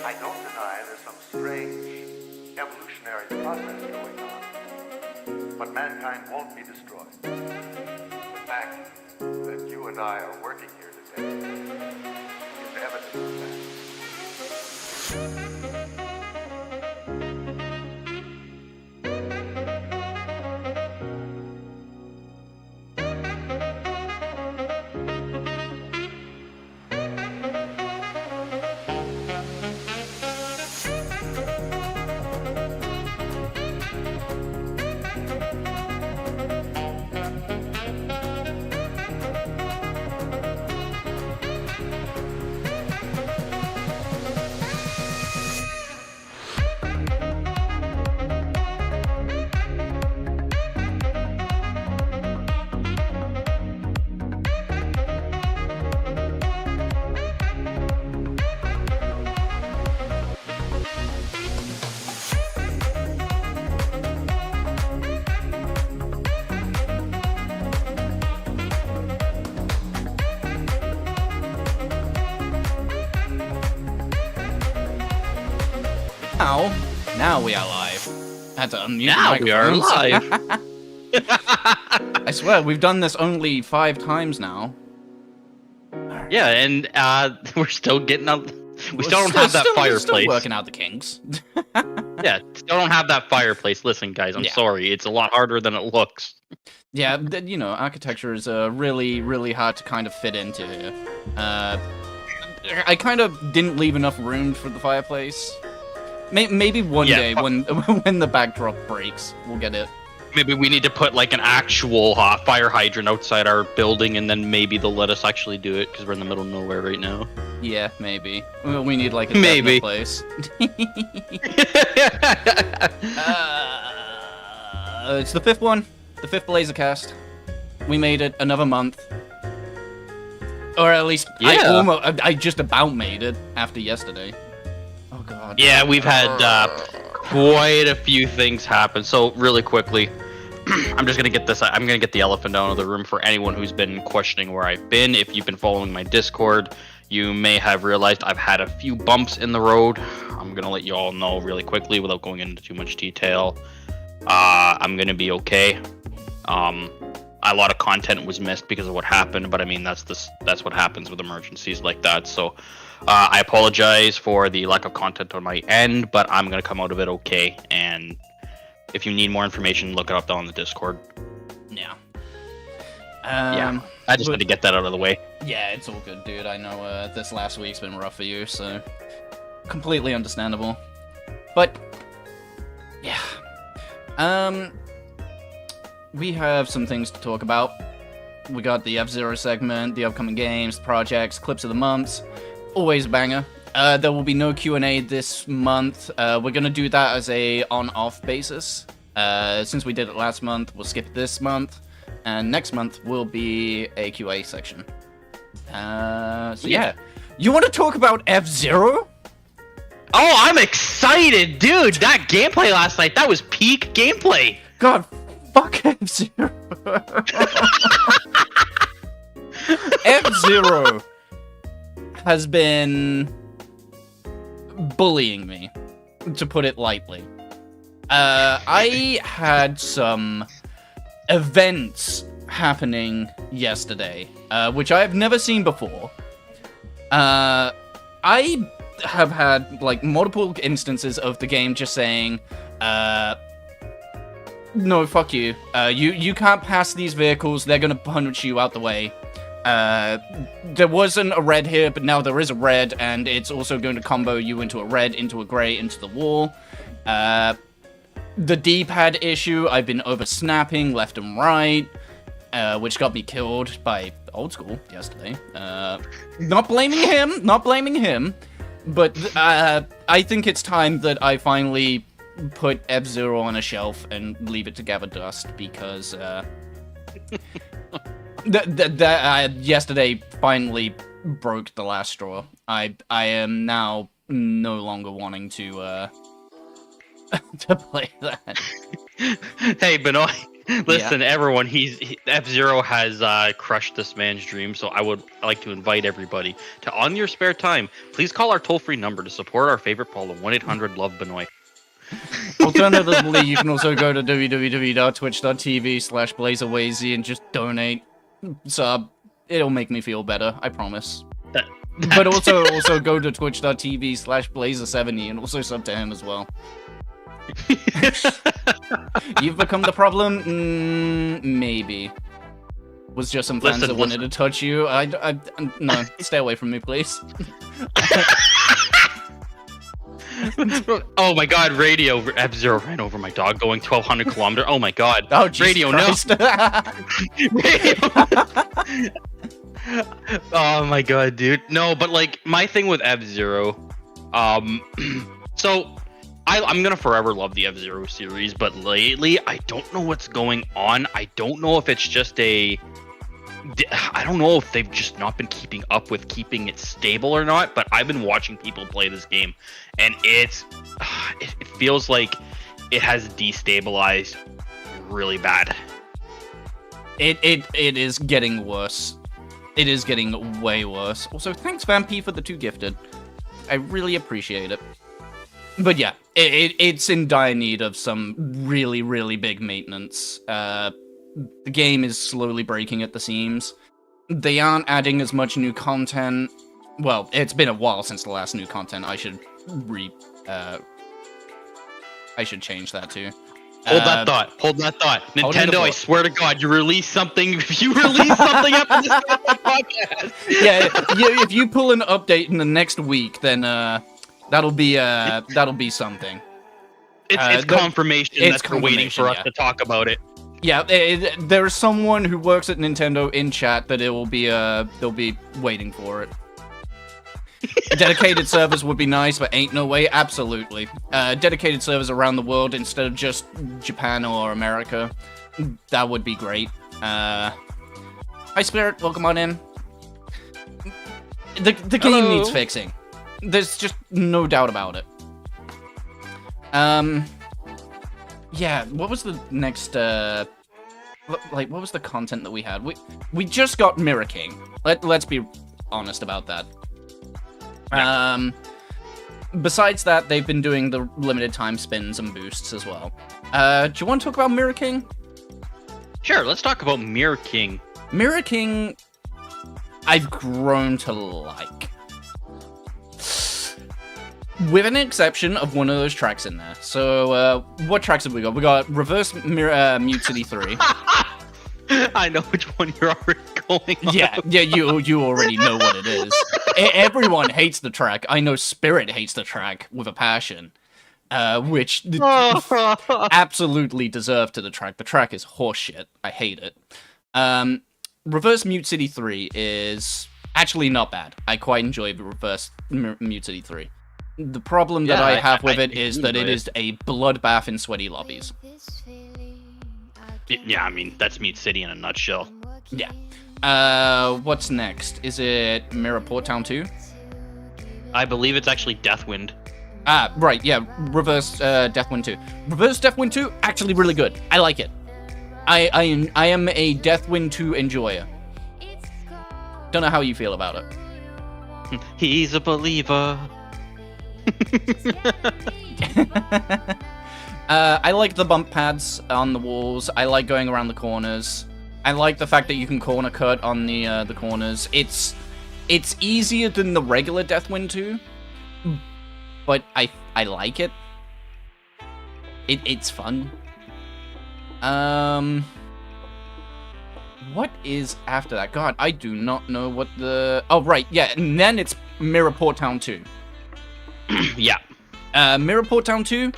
I don't deny there's some strange evolutionary process going on. But mankind won't be destroyed. The fact that you and I are working here today is evidence of that. Now we are live. I had to unmute Now we are live. I swear, we've done this only 5 times now. Yeah, and we're still getting up. We still don't have that fireplace. Still working out the kinks. Yeah, still don't have that fireplace. Listen, guys, I'm sorry. It's a lot harder than it looks. Yeah, you know, architecture is really, really hard to kind of fit into here. I kind of didn't leave enough room for the fireplace. Maybe one day when the backdrop breaks, we'll get it. Maybe we need to put like an actual fire hydrant outside our building, and then maybe they'll let us actually do it because we're in the middle of nowhere right now. Yeah, maybe. We need like a definite place. It's the 5th one, the 5th BlazeCast. We made it another month, or at least I just about made it after yesterday. Oh god. Yeah, we've had quite a few things happen. So really quickly, I'm just gonna get this. I'm gonna get the elephant out of the room for anyone who's been questioning where I've been. If you've been following my Discord, you may have realized I've had a few bumps in the road. I'm gonna let you all know really quickly without going into too much detail. I'm gonna be okay. A lot of content was missed because of what happened, but I mean that's what happens with emergencies like that. So I apologize for the lack of content on my end, but I'm gonna come out of it okay. And if you need more information, look it up down on the Discord. Yeah. I just had to get that out of the way. Yeah, it's all good, dude. I know this last week's been rough for you, so completely understandable. But yeah, we have some things to talk about. We got the F-Zero segment, the upcoming games, projects, clips of the months. Always a banger. There will be no Q&A this month. We're gonna do that as a on-off basis. Since we did it last month, we'll skip this month. And next month will be a QA section. So yeah. You want to talk about F-Zero? Oh, I'm excited, dude! That gameplay last night, that was peak gameplay! God, fuck F-Zero. F-Zero has been bullying me, to put it lightly. I had some events happening yesterday, which I have never seen before. I have had, like, multiple instances of the game just saying, no, fuck you. You can't pass these vehicles, they're gonna punch you out the way. There wasn't a red here, but now there is a red, and it's also going to combo you into a red, into a grey, into the wall. The D-pad issue, I've been over-snapping left and right, which got me killed by Old School yesterday. Not blaming him, but I think it's time that I finally put F-Zero on a shelf and leave it to gather dust, because yesterday finally broke the last straw. I am now no longer wanting to to play that. Hey, Benoit, Listen, everyone, F-Zero has crushed this man's dream, so I would like to invite everybody to, on your spare time, please call our toll-free number to support our favorite Paul, 1-800-LOVE-BENOY. Alternatively, you can also go to www.twitch.tv/BlazeAwazy and just donate, sub. It'll make me feel better, I promise. But also go to twitch.tv/Blazer70 and also sub to him as well. You've become the problem? Maybe. Was just some fans that wanted to touch you. No, stay away from me, please. Oh my god, Radio F-Zero ran over my dog going 1,200 kilometers. Oh my god. Oh, Jesus Radio, Christ. no. Radio. Oh my god, dude. No, but like my thing with F-Zero, so I'm gonna forever love the F-Zero series, but lately I don't know what's going on. I don't know if it's just I don't know if they've just not been keeping up with keeping it stable or not, but I've been watching people play this game, and it feels like it has destabilized really bad. It is getting worse. It is getting way worse. Also, thanks, Vampy, for the 2 gifted. I really appreciate it. But yeah, it's in dire need of some really, really big maintenance. The game is slowly breaking at the seams. They aren't adding as much new content. Well, it's been a while since the last new content. I should change that too. Hold that thought. Nintendo, I swear to God, you release something. If you release something after this podcast. Yeah, if you pull an update in the next week, then that'll be something. It's confirmation that's waiting for us to talk about it. Yeah, there's someone who works at Nintendo in chat that they'll be waiting for it. Dedicated servers would be nice, but ain't no way. Absolutely. Dedicated servers around the world instead of just Japan or America. That would be great. Hi, Spirit. Welcome on in. The game needs fixing. There's just no doubt about it. Yeah, what was the next, what was the content that we had? We just got Mirror King. Let's be honest about that. Yeah. Besides that, they've been doing the limited time spins and boosts as well. Do you want to talk about Mirror King? Sure, let's talk about Mirror King. Mirror King, I've grown to like. With an exception of one of those tracks in there. So, what tracks have we got? We got Reverse Mute City 3. I know which one you're already going on. Yeah, you already know what it is. Everyone hates the track. I know Spirit hates the track with a passion. Which absolutely deserved to the track. The track is horseshit. I hate it. Reverse Mute City 3 is actually not bad. I quite enjoy Reverse Mute City 3. The problem that I have with it is that it is a bloodbath in sweaty lobbies. Yeah, I mean, that's Mute City in a nutshell. Yeah. What's next? Is it Mirror Port Town 2? I believe it's actually Deathwind. Ah, right, yeah. Reverse Deathwind 2. Reverse Deathwind 2, actually really good. I like it. I am a Deathwind 2 enjoyer. Don't know how you feel about it. He's a believer. I like the bump pads on the walls. I like going around the corners. I like the fact that you can corner cut on the corners. It's easier than the regular Deathwind 2, but I like it. It's fun. What is after that? God, I do not know what the... Oh, right, yeah, and then it's Mirror Port Town 2. Yeah. Mirror Port Town 2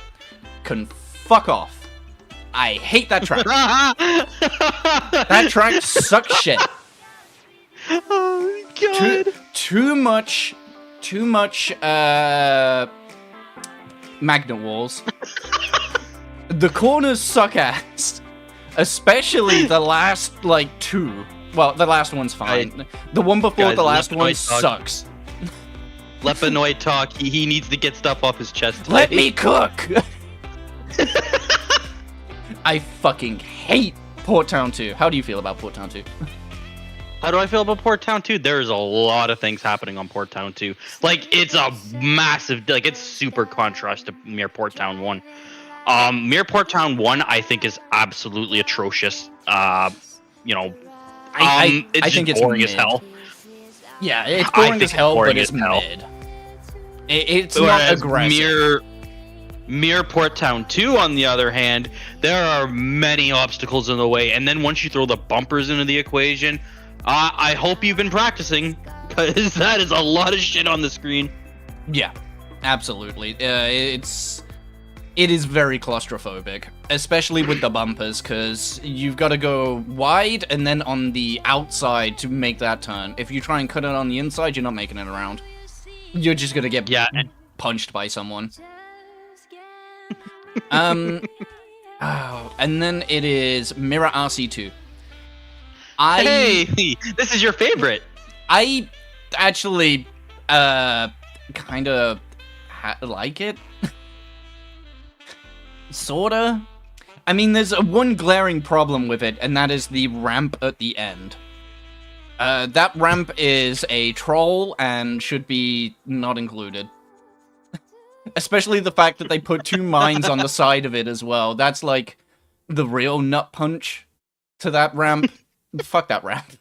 can fuck off. I hate that track. That track sucks shit. Oh, God. Too much magnet walls. The corners suck ass. Especially the last, two. Well, the last one's fine. The one before the last one sucks. Let Benoit talk. He needs to get stuff off his chest today. Let me cook! I fucking hate hate Port Town 2. How do you feel about Port Town 2? How do I feel about Port Town 2? There's a lot of things happening on Port Town 2. Like, it's a massive, like, it's super contrast to Mere Port Town 1. Mere Port Town 1, I think, is absolutely atrocious. You know, I it's think it's boring mid. as hell. Yeah, it's I boring think as it's hell, boring but it's as hell. mid. It's not Whereas aggressive. Mere Port Town 2, on the other hand, there are many obstacles in the way, and then once you throw the bumpers into the equation, I hope you've been practicing, because that is a lot of shit on the screen. Yeah, absolutely. It is very claustrophobic, especially with the bumpers, because you've got to go wide and then on the outside to make that turn. If you try and cut it on the inside, you're not making it around. You're just gonna get punched by someone. And then it is Mirror RC2. Hey, this is your favorite. I actually, kind of like it. Sorta. I mean, there's one glaring problem with it, and that is the ramp at the end. That ramp is a troll and should be not included. Especially the fact that they put 2 mines on the side of it as well. That's like the real nut punch to that ramp. Fuck that ramp.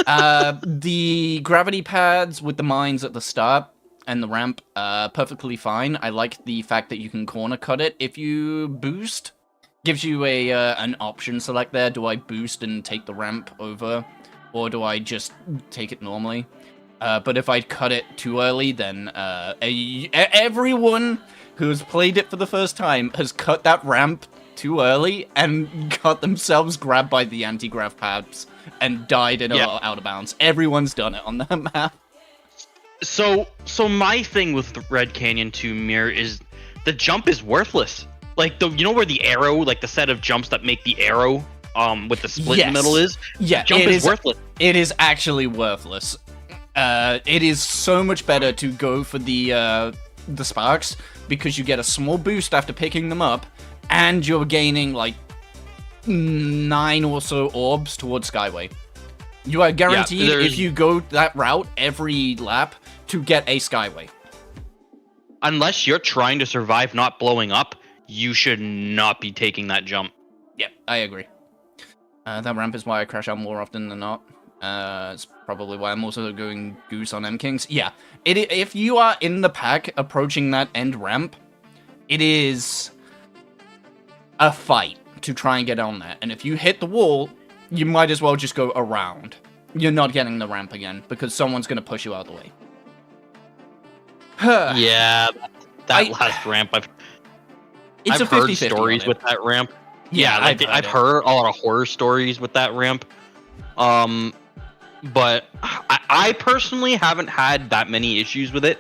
The gravity pads with the mines at the start and the ramp, perfectly fine. I like the fact that you can corner cut it if you boost. Gives you an option select there. Do I boost and take the ramp over, or do I just take it normally? But if I cut it too early, then everyone who's played it for the first time has cut that ramp too early and got themselves grabbed by the anti-grav pads and died in out of bounds. Everyone's done it on that map. So my thing with the Red Canyon 2 Mirror is the jump is worthless. Like, you know where the arrow, like the set of jumps that make the arrow, with the split in the middle is? Yeah, the jump is worthless. It is actually worthless. It is so much better to go for the sparks, because you get a small boost after picking them up, and you're gaining, like, 9 or so orbs towards Skyway. You are guaranteed, if you go that route every lap, to get a Skyway. Unless you're trying to survive not blowing up, you should not be taking that jump. Yeah, I agree. That ramp is why I crash out more often than not. It's probably why I'm also going Goose on M-Kings. Yeah, if you are in the pack approaching that end ramp, it is a fight to try and get on that. And if you hit the wall, you might as well just go around. You're not getting the ramp again, because someone's going to push you out of the way. Yeah, that last ramp, I've heard stories with that ramp. Yeah, like I've heard a lot of horror stories with that ramp. But I personally haven't had that many issues with it.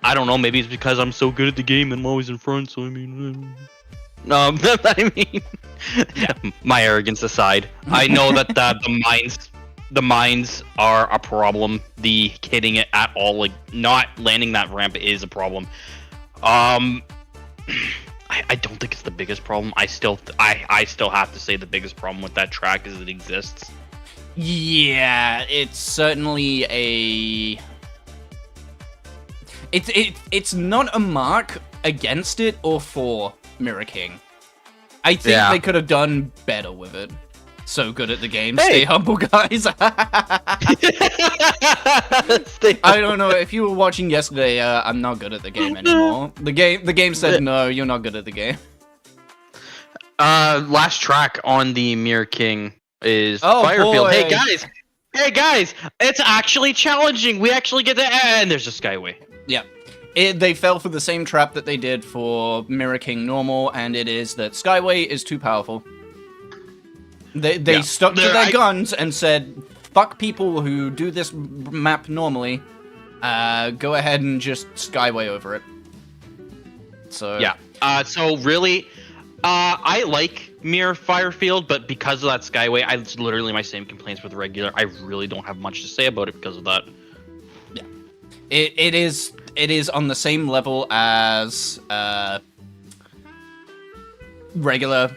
I don't know, maybe it's because I'm so good at the game and I'm always in front, so I mean... I mean... My arrogance aside, I know that the mines are a problem. The hitting it at all, like, not landing that ramp is a problem. I don't think it's the biggest problem. I still have to say the biggest problem with that track is it exists. Yeah, it's certainly a... It's not a mark against it or for Mirror King. I think they could have done better with it. So good at the game. Hey. Stay humble, guys. I don't know, if you were watching yesterday, I'm not good at the game anymore. The game said, no, you're not good at the game. Last track on the Mirror King is Firefield. Boy. Hey guys, it's actually challenging. We actually get to, and there's a Skyway. Yeah. They fell for the same trap that they did for Mirror King Normal, and it is that Skyway is too powerful. They stuck to their guns and said, fuck people who do this map normally. Go ahead and just Skyway over it. So yeah. So really, I like Mirror Firefield, but because of that Skyway, it's literally my same complaints with regular. I really don't have much to say about it because of that. Yeah, it is on the same level as regular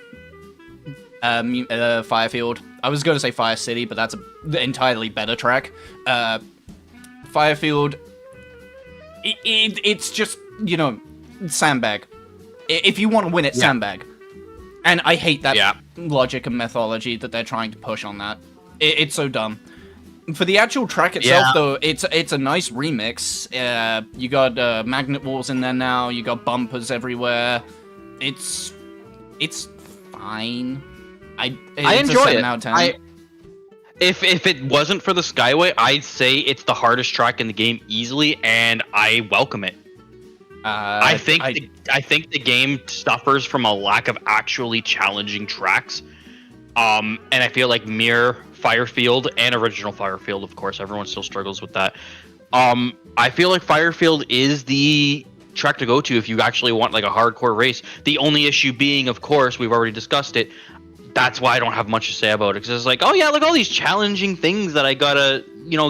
Firefield. I was going to say Fire City, but that's an entirely better track. Firefield, it's just, sandbag. If you want to win it, sandbag. And I hate that logic and methodology that they're trying to push on that. It's so dumb. For the actual track itself, though, it's a nice remix. You got magnet walls in there now. You got bumpers everywhere. It's fine. I enjoy it. Out of 10. If it wasn't for the Skyway, I'd say it's the hardest track in the game easily, and I welcome it. I think the game suffers from a lack of actually challenging tracks, and I feel like Mirror, Firefield, and original Firefield, of course, everyone still struggles with that. I feel like Firefield is the track to go to if you actually want like a hardcore race. The only issue being, of course, we've already discussed it. That's why I don't have much to say about it, because it's like, oh yeah, look, all these challenging things that I gotta,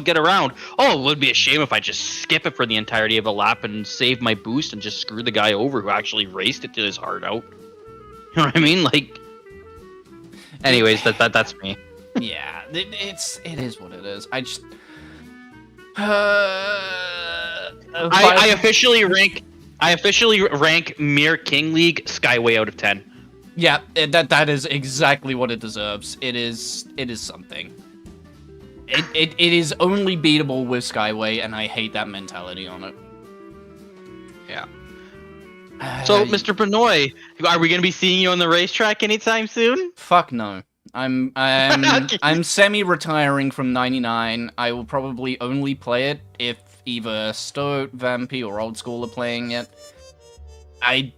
get around. Oh, it would be a shame if I just skip it for the entirety of a lap and save my boost and just screw the guy over who actually raced it to his heart out. You know what I mean? Like, anyways, that's me. Yeah, it is what it is. I just, I officially rank Mirror King League Skyway out of 10. Yeah, that is exactly what it deserves. It is something. It is only beatable with Skyway, and I hate that mentality on it. Yeah. So, Mr. Benoit, are we gonna be seeing you on the racetrack anytime soon? Fuck no. I'm semi-retiring from 99. I will probably only play it if either Stoat, Vampy, or Old School are playing it. I'm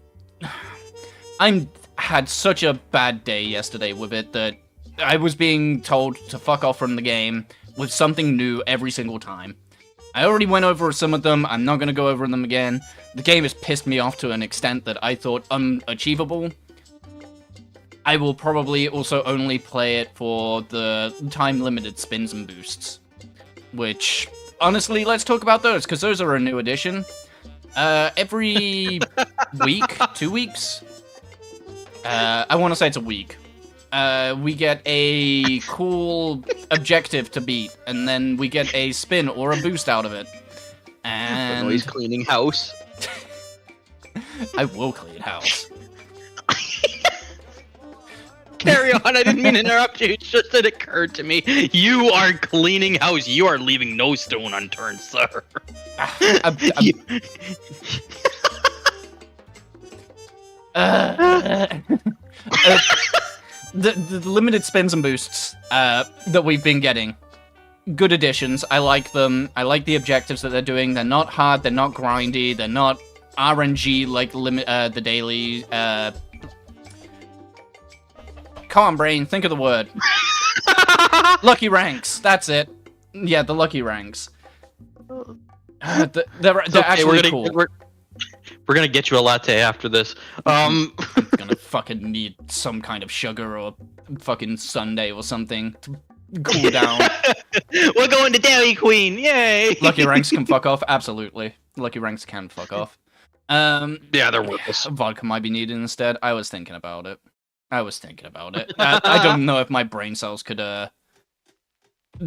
had such a bad day yesterday with it that I was being told to fuck off from the game with something new every single time. I already went over some of them. I'm not going to go over them again. The game has pissed me off to an extent that I thought unachievable. I will probably also only play it for the time-limited spins and boosts. Which, honestly, let's talk about those, because those are a new addition. Every week, 2 weeks? I want to say it's a week. We get a cool objective to beat, and then we get a spin or a boost out of it. And he's cleaning house. I will clean house. Carry on, I didn't mean to interrupt you, it's just it occurred to me. You are cleaning house, you are leaving no stone unturned, sir. The limited spins and boosts that we've been getting, good additions. I like them. I like the objectives that they're doing. They're not hard. They're not grindy. They're not RNG like the daily. Come on, brain. Think of the word. Lucky ranks. That's it. Yeah, the lucky ranks. They're actually cool. We're gonna get you a latte after this. I'm gonna fucking need some kind of sugar or fucking sundae or something to cool down. We're going to Dairy Queen, yay! Lucky ranks can fuck off, absolutely. Lucky ranks can fuck off. Yeah, they're worthless. Vodka might be needed instead. I was thinking about it. I don't know if my brain cells could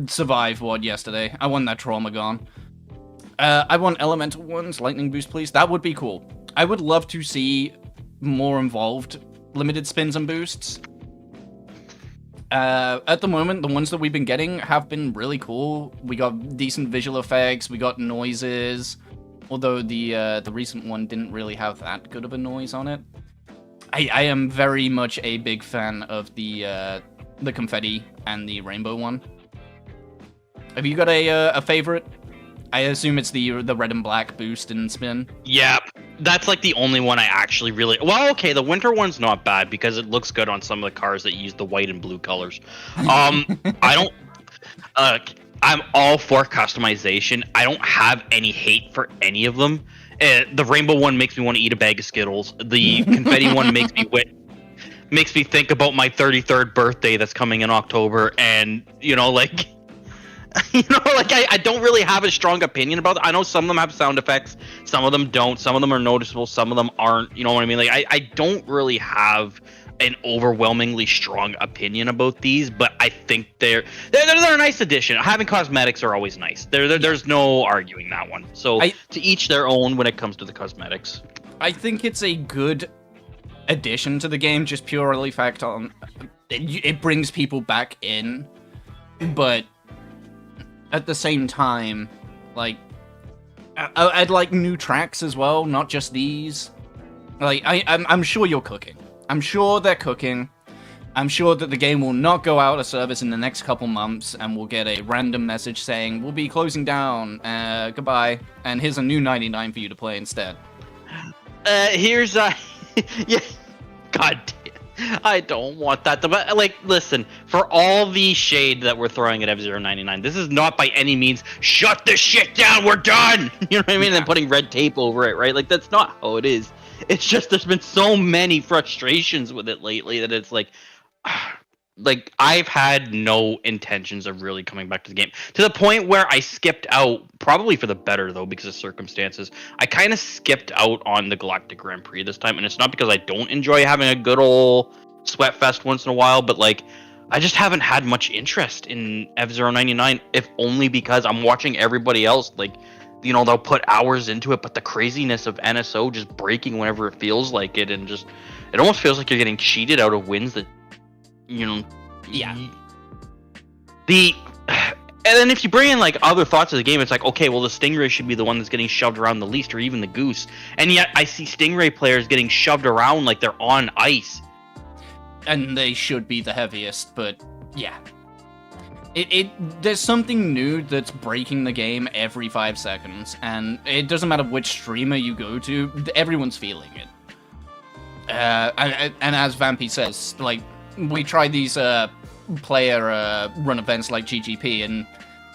survive yesterday. I want that trauma gone. I want elemental ones, lightning boost, please. That would be cool. I would love to see more involved limited spins and boosts. At the moment, the ones that we've been getting have been really cool. We got decent visual effects, we got noises, although the recent one didn't really have that good of a noise on it. I am very much a big fan of the confetti and the rainbow one. Have you got a favorite? I assume it's the red and black boost and spin. Yeah, that's like the only one I actually really... Well, okay, the winter one's not bad because it looks good on some of the cars that use the white and blue colors. I don't... I'm all for customization. I don't have any hate for any of them. The rainbow one makes me want to eat a bag of Skittles. The confetti one makes me think about my 33rd birthday that's coming in October, and, I don't really have a strong opinion about it. I know some of them have sound effects, some of them don't, some of them are noticeable, some of them aren't, you know what I mean? Like, I don't really have an overwhelmingly strong opinion about these, but I think they're a nice addition. Having cosmetics are always nice. There's no arguing that one. So to each their own when it comes to the cosmetics. I think it's a good addition to the game, just purely fact on it brings people back in, but at the same time, like I'd like new tracks as well, not just these. Like I'm sure you're cooking. I'm sure they're cooking. I'm sure that the game will not go out of service in the next couple months, and we'll get a random message saying we'll be closing down. Goodbye, and here's a new 99 for you to play instead. Here's yeah. God damn. I don't want that. But like, listen, for all the shade that we're throwing at F-Zero 99, this is not by any means shut this shit down. We're done. You know what I mean? Yeah. And putting red tape over it, right? Like that's not how it is. It's just there's been so many frustrations with it lately that it's like I've had no intentions of really coming back to the game, to the point where I skipped out, probably for the better though because of circumstances. I kind of skipped out on the Galactic Grand Prix this time, and it's not because I don't enjoy having a good old sweat fest once in a while, but like I just haven't had much interest in F-Zero 99, if only because I'm watching everybody else, like, you know, they'll put hours into it, but the craziness of NSO just breaking whenever it feels like it, and just it almost feels like you're getting cheated out of wins that, you know. Yeah. And then if you bring in like other thoughts of the game, it's like, okay, well the Stingray should be the one that's getting shoved around the least, or even the Goose, and yet I see Stingray players getting shoved around like they're on ice. And they should be the heaviest, but yeah. There's something new that's breaking the game every 5 seconds, and it doesn't matter which streamer you go to, everyone's feeling it. And as Vampy says, like, we try these player run events like GGP, and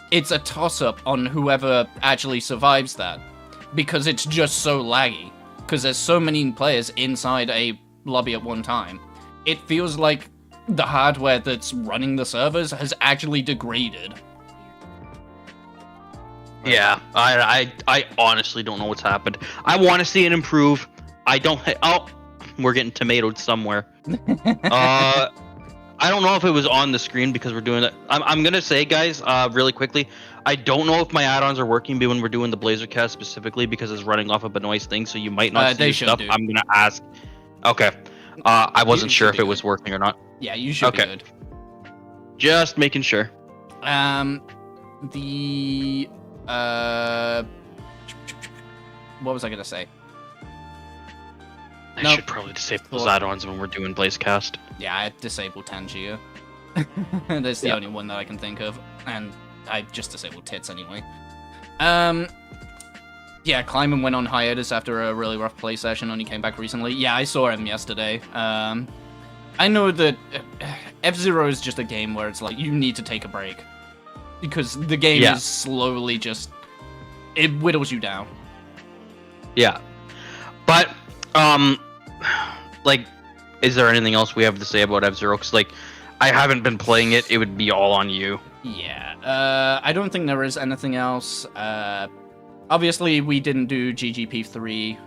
it's a toss-up on whoever actually survives that, because it's just so laggy, because there's so many players inside a lobby at one time. It feels like the hardware that's running the servers has actually degraded. Yeah, I honestly don't know what's happened. I want to see it improve. I don't. Oh, we're getting tomatoed somewhere. I don't know if it was on the screen because we're doing that. I'm gonna say, guys, really quickly, I don't know if my add-ons are working when we're doing the BlazeCast specifically because it's running off of a noise thing, so you might not see your stuff. I'm gonna ask. Okay. I wasn't sure if it was working or not. Yeah, you should be good. Just making sure. What was I gonna say? I should probably disable those add-ons when we're doing BlazeCast. Yeah, I disabled Tangier. That's the only one that I can think of, and I just disabled Tits anyway. Yeah, Kleiman went on hiatus after a really rough play session, and he came back recently. Yeah, I saw him yesterday. I know that F-Zero is just a game where it's like, you need to take a break. Because the game is slowly just... it whittles you down. Yeah. But, like, is there anything else we have to say about F-Zero? Because, like, I haven't been playing it. It would be all on you. Yeah. I don't think there is anything else. Obviously, we didn't do GGP3,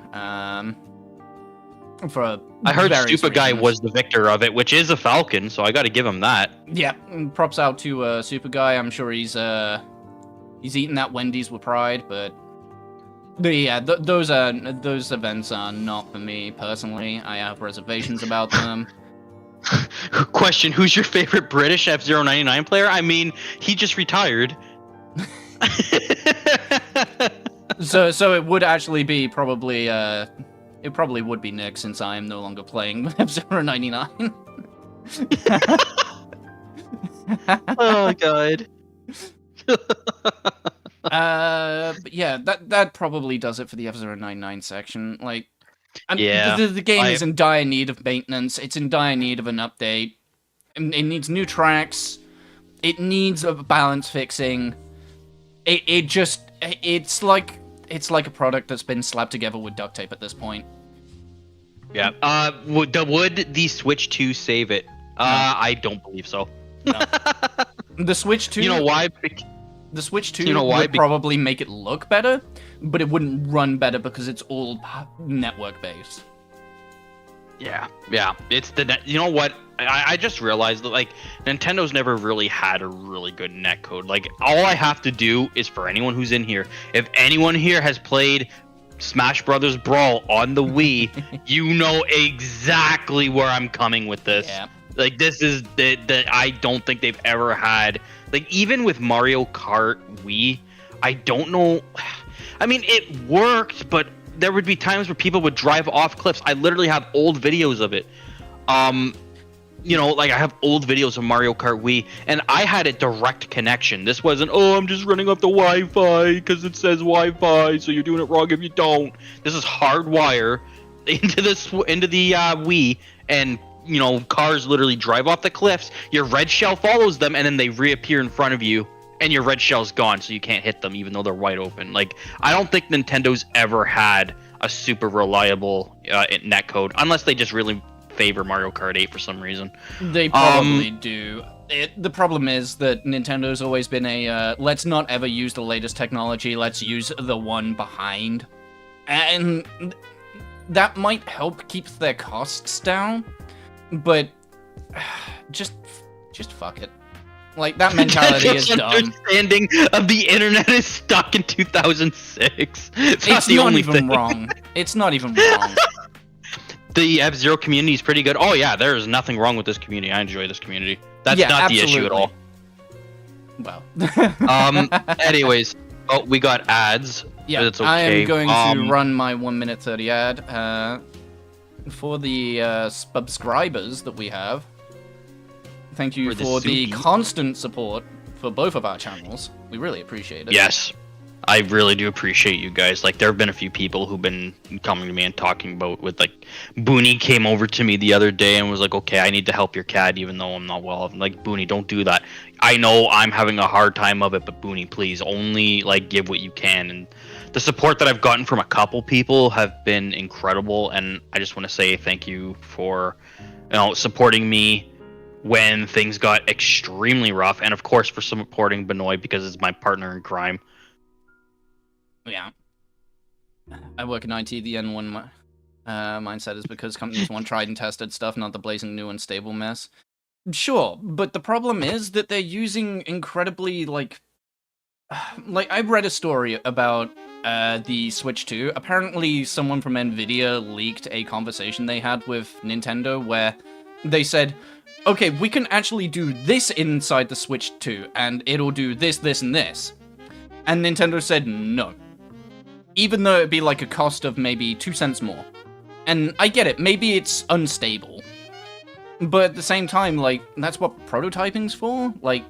for I heard Stupid Guy reasons. was the victor of it, which is a Falcon, so I gotta give him that. Yeah, props out to Super Guy. I'm sure he's eating that Wendy's with pride, but those events are not for me personally. I have reservations about them. Question: who's your favorite British F-Zero 99 player? I mean, he just retired. So it would actually be probably it probably would be Nick, since I am no longer playing with F-Zero 99. Oh god. But yeah, that probably does it for the F-Zero 99 section. Like, Yeah, the game is in dire need of maintenance. It's in dire need of an update. It needs new tracks. It needs a balance fixing. It's like a product that's been slapped together with duct tape at this point. Yeah. Would the Switch 2 save it? I don't believe so. No. The Switch 2. You know why? The Switch 2 would probably make it look better, but it wouldn't run better because it's all network based. Yeah. It's you know what? I just realized that like Nintendo's never really had a really good netcode. Like all I have to do is for anyone who's in here, if anyone here has played Smash Brothers Brawl on the Wii, you know exactly where I'm coming with this. Yeah. Like this is that I don't think they've ever had. Like even with Mario Kart Wii, I don't know. I mean, it worked, but there would be times where people would drive off cliffs. I literally have old videos of it. You know, like I have old videos of Mario Kart Wii, and I had a direct connection. This wasn't, oh, I'm just running off the Wi-Fi because it says Wi-Fi, so you're doing it wrong if you don't. This is hardwire into the Wii, and you know, cars literally drive off the cliffs. Your red shell follows them, and then they reappear in front of you, and your red shell's gone, so you can't hit them, even though they're wide open. Like, I don't think Nintendo's ever had a super reliable netcode, unless they just really favor Mario Kart 8 for some reason. They probably do. The problem is that Nintendo's always been a, let's not ever use the latest technology, let's use the one behind. And that might help keep their costs down, but just fuck it. Like, that mentality is dumb. Understanding of the internet is stuck in 2006. It's not even wrong. It's not even wrong. The F-Zero community is pretty good. Oh yeah, there is nothing wrong with this community. I enjoy this community. That's not absolutely. the issue at all. Well. Anyways, we got ads. Yeah, it's okay. I am going to run my 1 minute 30 ad. For the subscribers that we have, thank you for the constant support for both of our channels. We really appreciate it. Yes. I really do appreciate you guys. Like, there have been a few people who've been coming to me and talking about with, like, Booney came over to me the other day and was like, okay, I need to help your cat even though I'm not well. I'm like, Booney, don't do that. I know I'm having a hard time of it, but Booney, please, only, like, give what you can. And the support that I've gotten from a couple people have been incredible, and I just want to say thank you for, you know, supporting me when things got extremely rough, and, of course, for supporting Benoit because it's my partner in crime. Yeah. I work in IT. The N1 mindset is because companies want tried and tested stuff, not the blazing new unstable mess. Sure, but the problem is that they're using incredibly, like I read a story about the Switch 2. Apparently, someone from NVIDIA leaked a conversation they had with Nintendo where they said, okay, we can actually do this inside the Switch 2, and it'll do this, this, and this. And Nintendo said no. Even though it'd be like a cost of maybe 2 cents more. And I get it, maybe it's unstable. But at the same time, like, that's what prototyping's for? Like,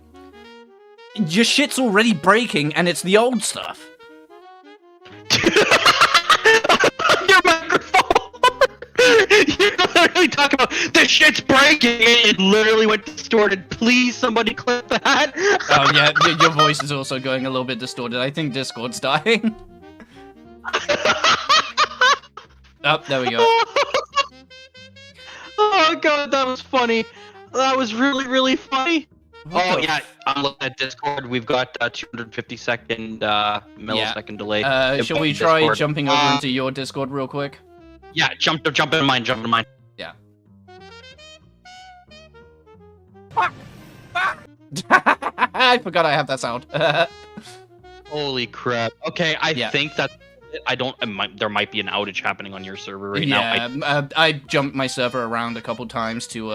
your shit's already breaking and it's the old stuff. Your microphone! You're literally talking about this shit's breaking. It literally went distorted. Please, somebody clip that. Oh yeah, your voice is also going a little bit distorted. I think Discord's dying. Oh, there we go. Oh god, that was funny. That was really, really funny. What yeah, I'm looking at Discord. We've got 250-second millisecond delay. Shall we try Discord. jumping over into your Discord real quick? Yeah, jump into mine, Yeah. I forgot I have that sound. Holy crap. Okay, I Yeah. think that there might be an outage happening on your server right now. Yeah, I jumped my server around a couple times to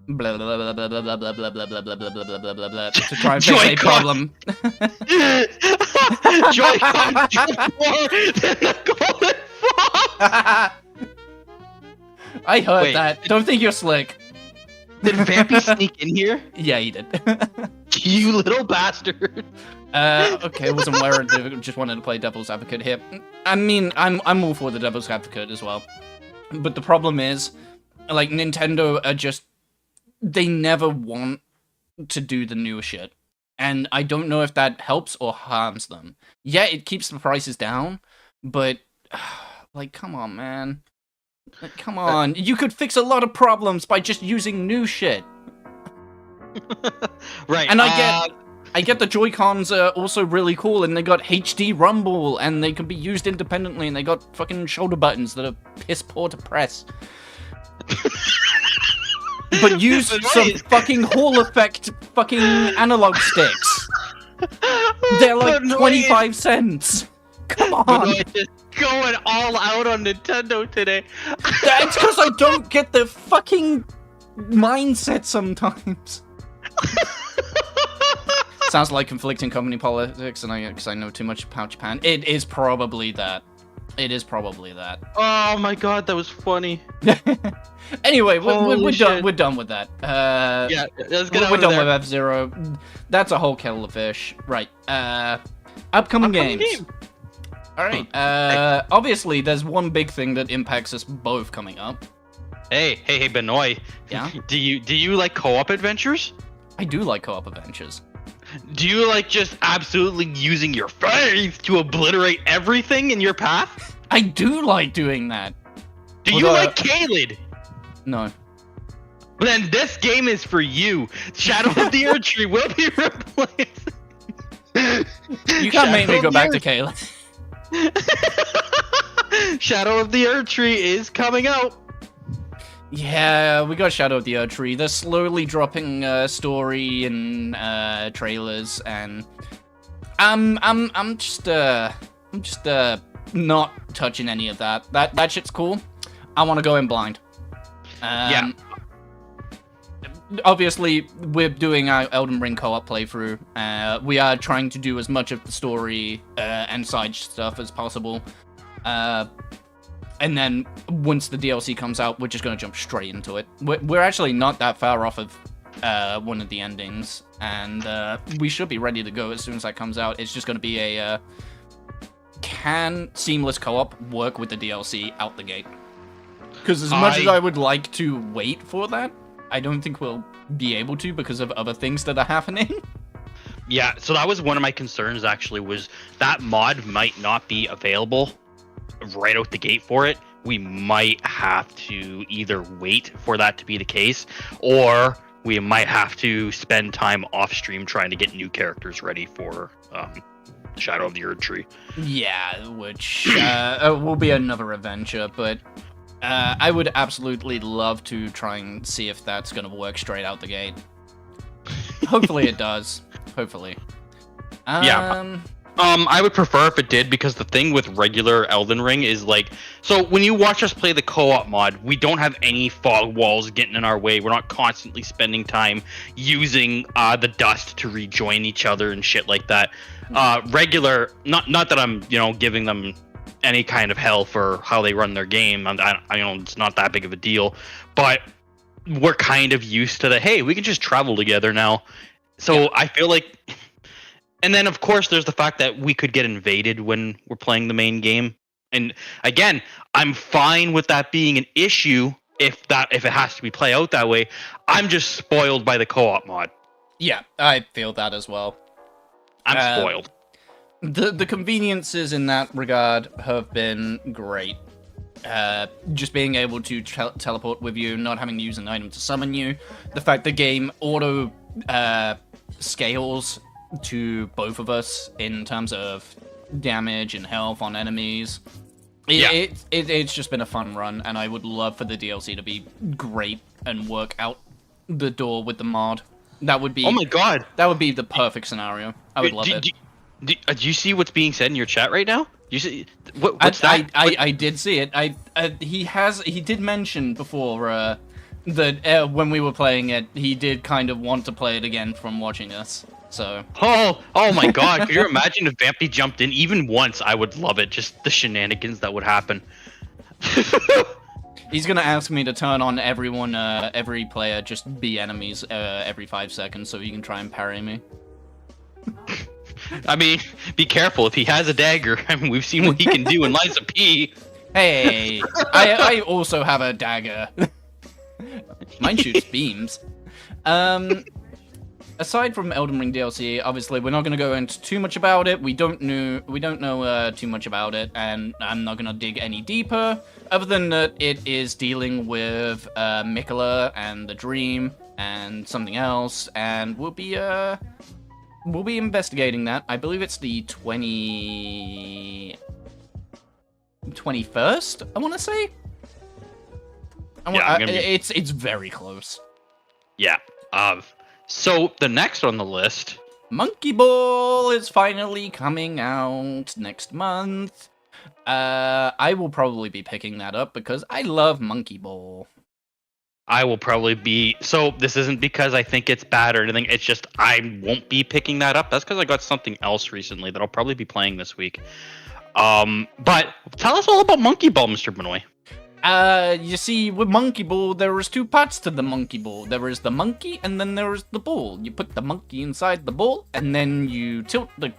blah blah blah blah blah blah blah blah blah blah blah blah blah blah blah blah to try and fix a problem. Joy-Con more than the Golden Fox! I heard Wait. that. Don't think you're slick. Did Vampy sneak in here? Yeah, he did. You little bastard. Okay, wasn't worried. Just wanted to play devil's advocate here. I mean, I'm all for the devil's advocate as well. But the problem is, like, Nintendo are just, they never want to do the new shit. And I don't know if that helps or harms them. Yeah, it keeps the prices down, but, like, come on, man. Like, come on. You could fix a lot of problems by just using new shit. Right. And I get... I get the Joy-Cons are also really cool, and they got HD rumble, and they can be used independently, and they got fucking shoulder buttons that are piss poor to press. But use some fucking Hall effect fucking analog sticks. They're like 25 cents. Come on. Benoit just going all out on Nintendo today. That's because I don't get the fucking mindset sometimes. Sounds like conflicting company politics, and because I know too much about Japan. It is probably that. It is probably that. Oh my god, that was funny. Anyway, we're shit. done. We're done with that. Yeah, let's get we're over done there. with F-Zero. That's a whole kettle of fish. Right. Upcoming games. Game. All right. Obviously, there's one big thing that impacts us both coming up. Hey, Benoit. Yeah? Do you like co-op adventures? I do like co-op adventures. Do you like just absolutely using your faith to obliterate everything in your path? I do like doing that. Do you Although- like Caelid? No. Then this game is for you. Shadow of the Earth Tree will be replaced. You can't make me go back to Kayla. Shadow of the Earth Tree is coming out. Yeah, we got Shadow of the Earth Tree. They're slowly dropping story and trailers, and I'm just not touching any of that. That shit's cool. I want to go in blind. Yeah. Obviously, we're doing our Elden Ring co-op playthrough. We are trying to do as much of the story and side stuff as possible. And then once the DLC comes out, we're just going to jump straight into it. We're actually not that far off of one of the endings, and we should be ready to go as soon as that comes out. It's just going to be a can seamless co-op work with the DLC out the gate? Because as much as I would like to wait for that, I don't think we'll be able to because of other things that are happening. Yeah, so that was one of my concerns actually, was that mod might not be available right out the gate for it. We might have to either wait for that to be the case, or we might have to spend time off stream trying to get new characters ready for Shadow of the Earth Tree. Yeah, which will be another adventure, but I would absolutely love to try and see if that's going to work straight out the gate. Hopefully it does. Hopefully. Yeah. I would prefer if it did, because the thing with regular Elden Ring is like, so when you watch us play the co-op mod, we don't have any fog walls getting in our way. We're not constantly spending time using the dust to rejoin each other and shit like that. Regular, not that I'm, giving them any kind of hell for how they run their game. I it's not that big of a deal, but we're kind of used to the, hey, we can just travel together now. So yeah. I feel like, and then of course there's the fact that we could get invaded when we're playing the main game. And again, I'm fine with that being an issue if it has to be play out that way. I'm just spoiled by the co-op mod. Yeah, I feel that as well. I'm spoiled. The conveniences in that regard have been great. Just being able to teleport with you, not having to use an item to summon you. The fact the game auto scales to both of us in terms of damage and health on enemies. It's just been a fun run, and I would love for the DLC to be great and work out the door with the mod. That would be... Oh my god! That would be the perfect scenario. I would love it. Do you see what's being said in your chat right now? You see what's that? I did see it. He did mention before that when we were playing it, he did kind of want to play it again from watching us. So. Oh my god! Could you imagine if Vampy jumped in even once? I would love it. Just the shenanigans that would happen. He's gonna ask me to turn on everyone, every player just be enemies every 5 seconds, so he can try and parry me. I mean, be careful. If he has a dagger, I mean, we've seen what he can do in Lies of P. Hey, I also have a dagger. Mine shoots beams. Aside from Elden Ring DLC, obviously we're not going to go into too much about it. We don't know too much about it, and I'm not going to dig any deeper. Other than that, it is dealing with Mikola and the Dream and something else, and we'll be we'll be investigating that. I believe it's the 21st, I want to say. It's very close. Yeah. So the next on the list, Monkey Ball is finally coming out next month. I will probably be picking that up because I love Monkey Ball. I will probably be. So this isn't because I think it's bad or anything. It's just I won't be picking that up. That's because I got something else recently that I'll probably be playing this week. But tell us all about Monkey Ball, Mr. Benoit. You see, with Monkey Ball, there is two parts to the Monkey Ball. There is the monkey, and then there is the ball. You put the monkey inside the ball, and then you tilt the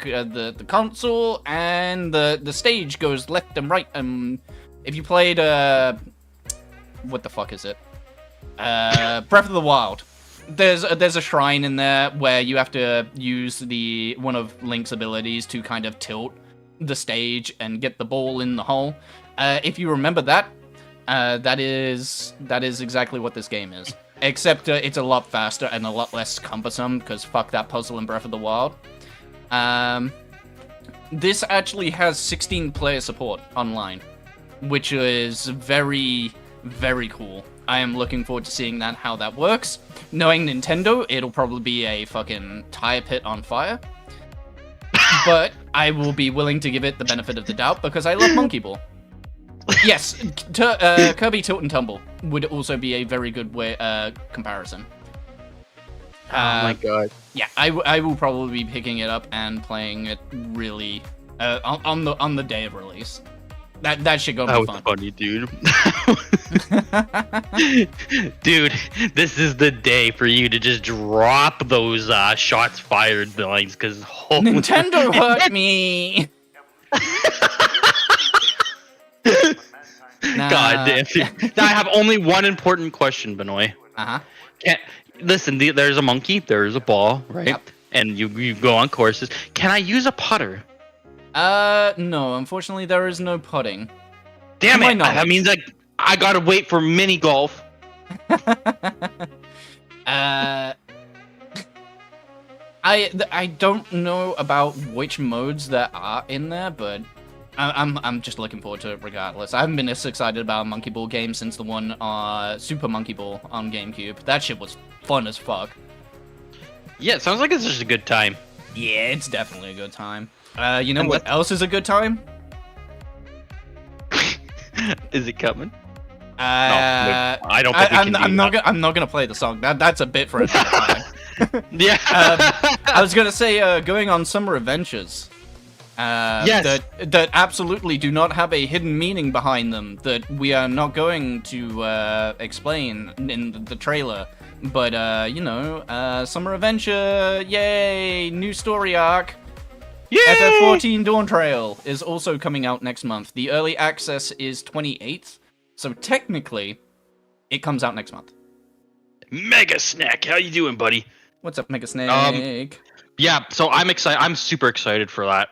console, and the stage goes left and right. If you played, what the fuck is it? Breath of the Wild. There's a shrine in there where you have to use one of Link's abilities to kind of tilt the stage and get the ball in the hole. If you remember that. That is exactly what this game is. Except it's a lot faster and a lot less cumbersome, because fuck that puzzle in Breath of the Wild. This actually has 16 player support online, which is very, very cool. I am looking forward to seeing how that works. Knowing Nintendo, it'll probably be a fucking tire pit on fire. But I will be willing to give it the benefit of the doubt, because I love Monkey Ball. Yes, Kirby Tilt and Tumble would also be a very good comparison. Oh my god. Yeah, I will probably be picking it up and playing it really on the day of release. That should go be fun. That was funny, dude. Dude, this is the day for you to just drop those shots fired lines, because Nintendo hurt me. God damn it. Now I have only one important question, Benoit. Listen, there's a monkey, there's a ball, right? Yep. And you go on courses. Can I use a putter? No, unfortunately there is no putting. Damn it! That means I gotta wait for mini golf. I don't know about which modes that are in there, but I'm just looking forward to it regardless. I haven't been this excited about a Monkey Ball game since the one Super Monkey Ball on GameCube. That shit was fun as fuck. Yeah, it sounds like it's just a good time. Yeah, it's definitely a good time. You know what else is a good time? Is it coming? No, I don't think I'm not gonna play the song. That's a bit for another time. Yeah. I was gonna say going on summer adventures. Yes. That absolutely do not have a hidden meaning behind them that we are not going to explain in the trailer. But summer adventure, yay! New story arc. Yay! FF14 Dawn Trail is also coming out next month. The early access is 28th, so technically, it comes out next month. Mega Snack, how you doing, buddy? What's up, Mega Snake? Yeah, so I'm excited. I'm super excited for that.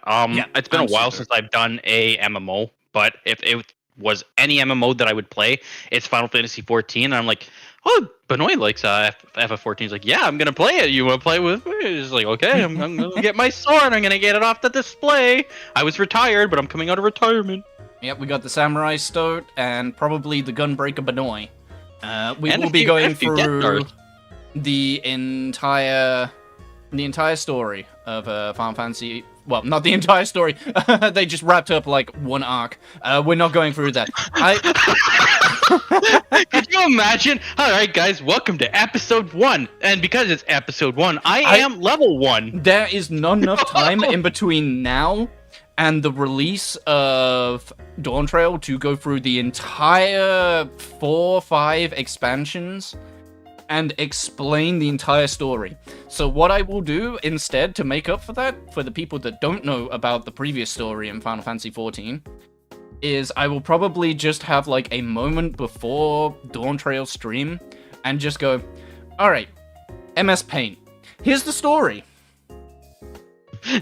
It's been a while since I've done a MMO, but if it was any MMO that I would play, it's Final Fantasy 14. And I'm like, oh, Benoit likes FF14. He's like, yeah, I'm gonna play it. You want to play with me? He's like, okay, I'm gonna get my sword. I'm gonna get it off the display. I was retired, but I'm coming out of retirement. Yep, we got the Samurai Stoat and probably the Gunbreaker Benoit. We will be going through the entire story of Final Fantasy. Well, not the entire story. They just wrapped up like one arc. We're not going through that. Could you imagine? All right, guys, welcome to episode 1. And because it's episode 1, I am level 1. There is not enough time in between now and the release of Dawn Trail to go through the entire 4 or 5 expansions and explain the entire story. So what I will do instead to make up for that, for the people that don't know about the previous story in Final Fantasy XIV, is I will probably just have like a moment before Dawn Trail stream and just go, alright, MS Paint, here's the story.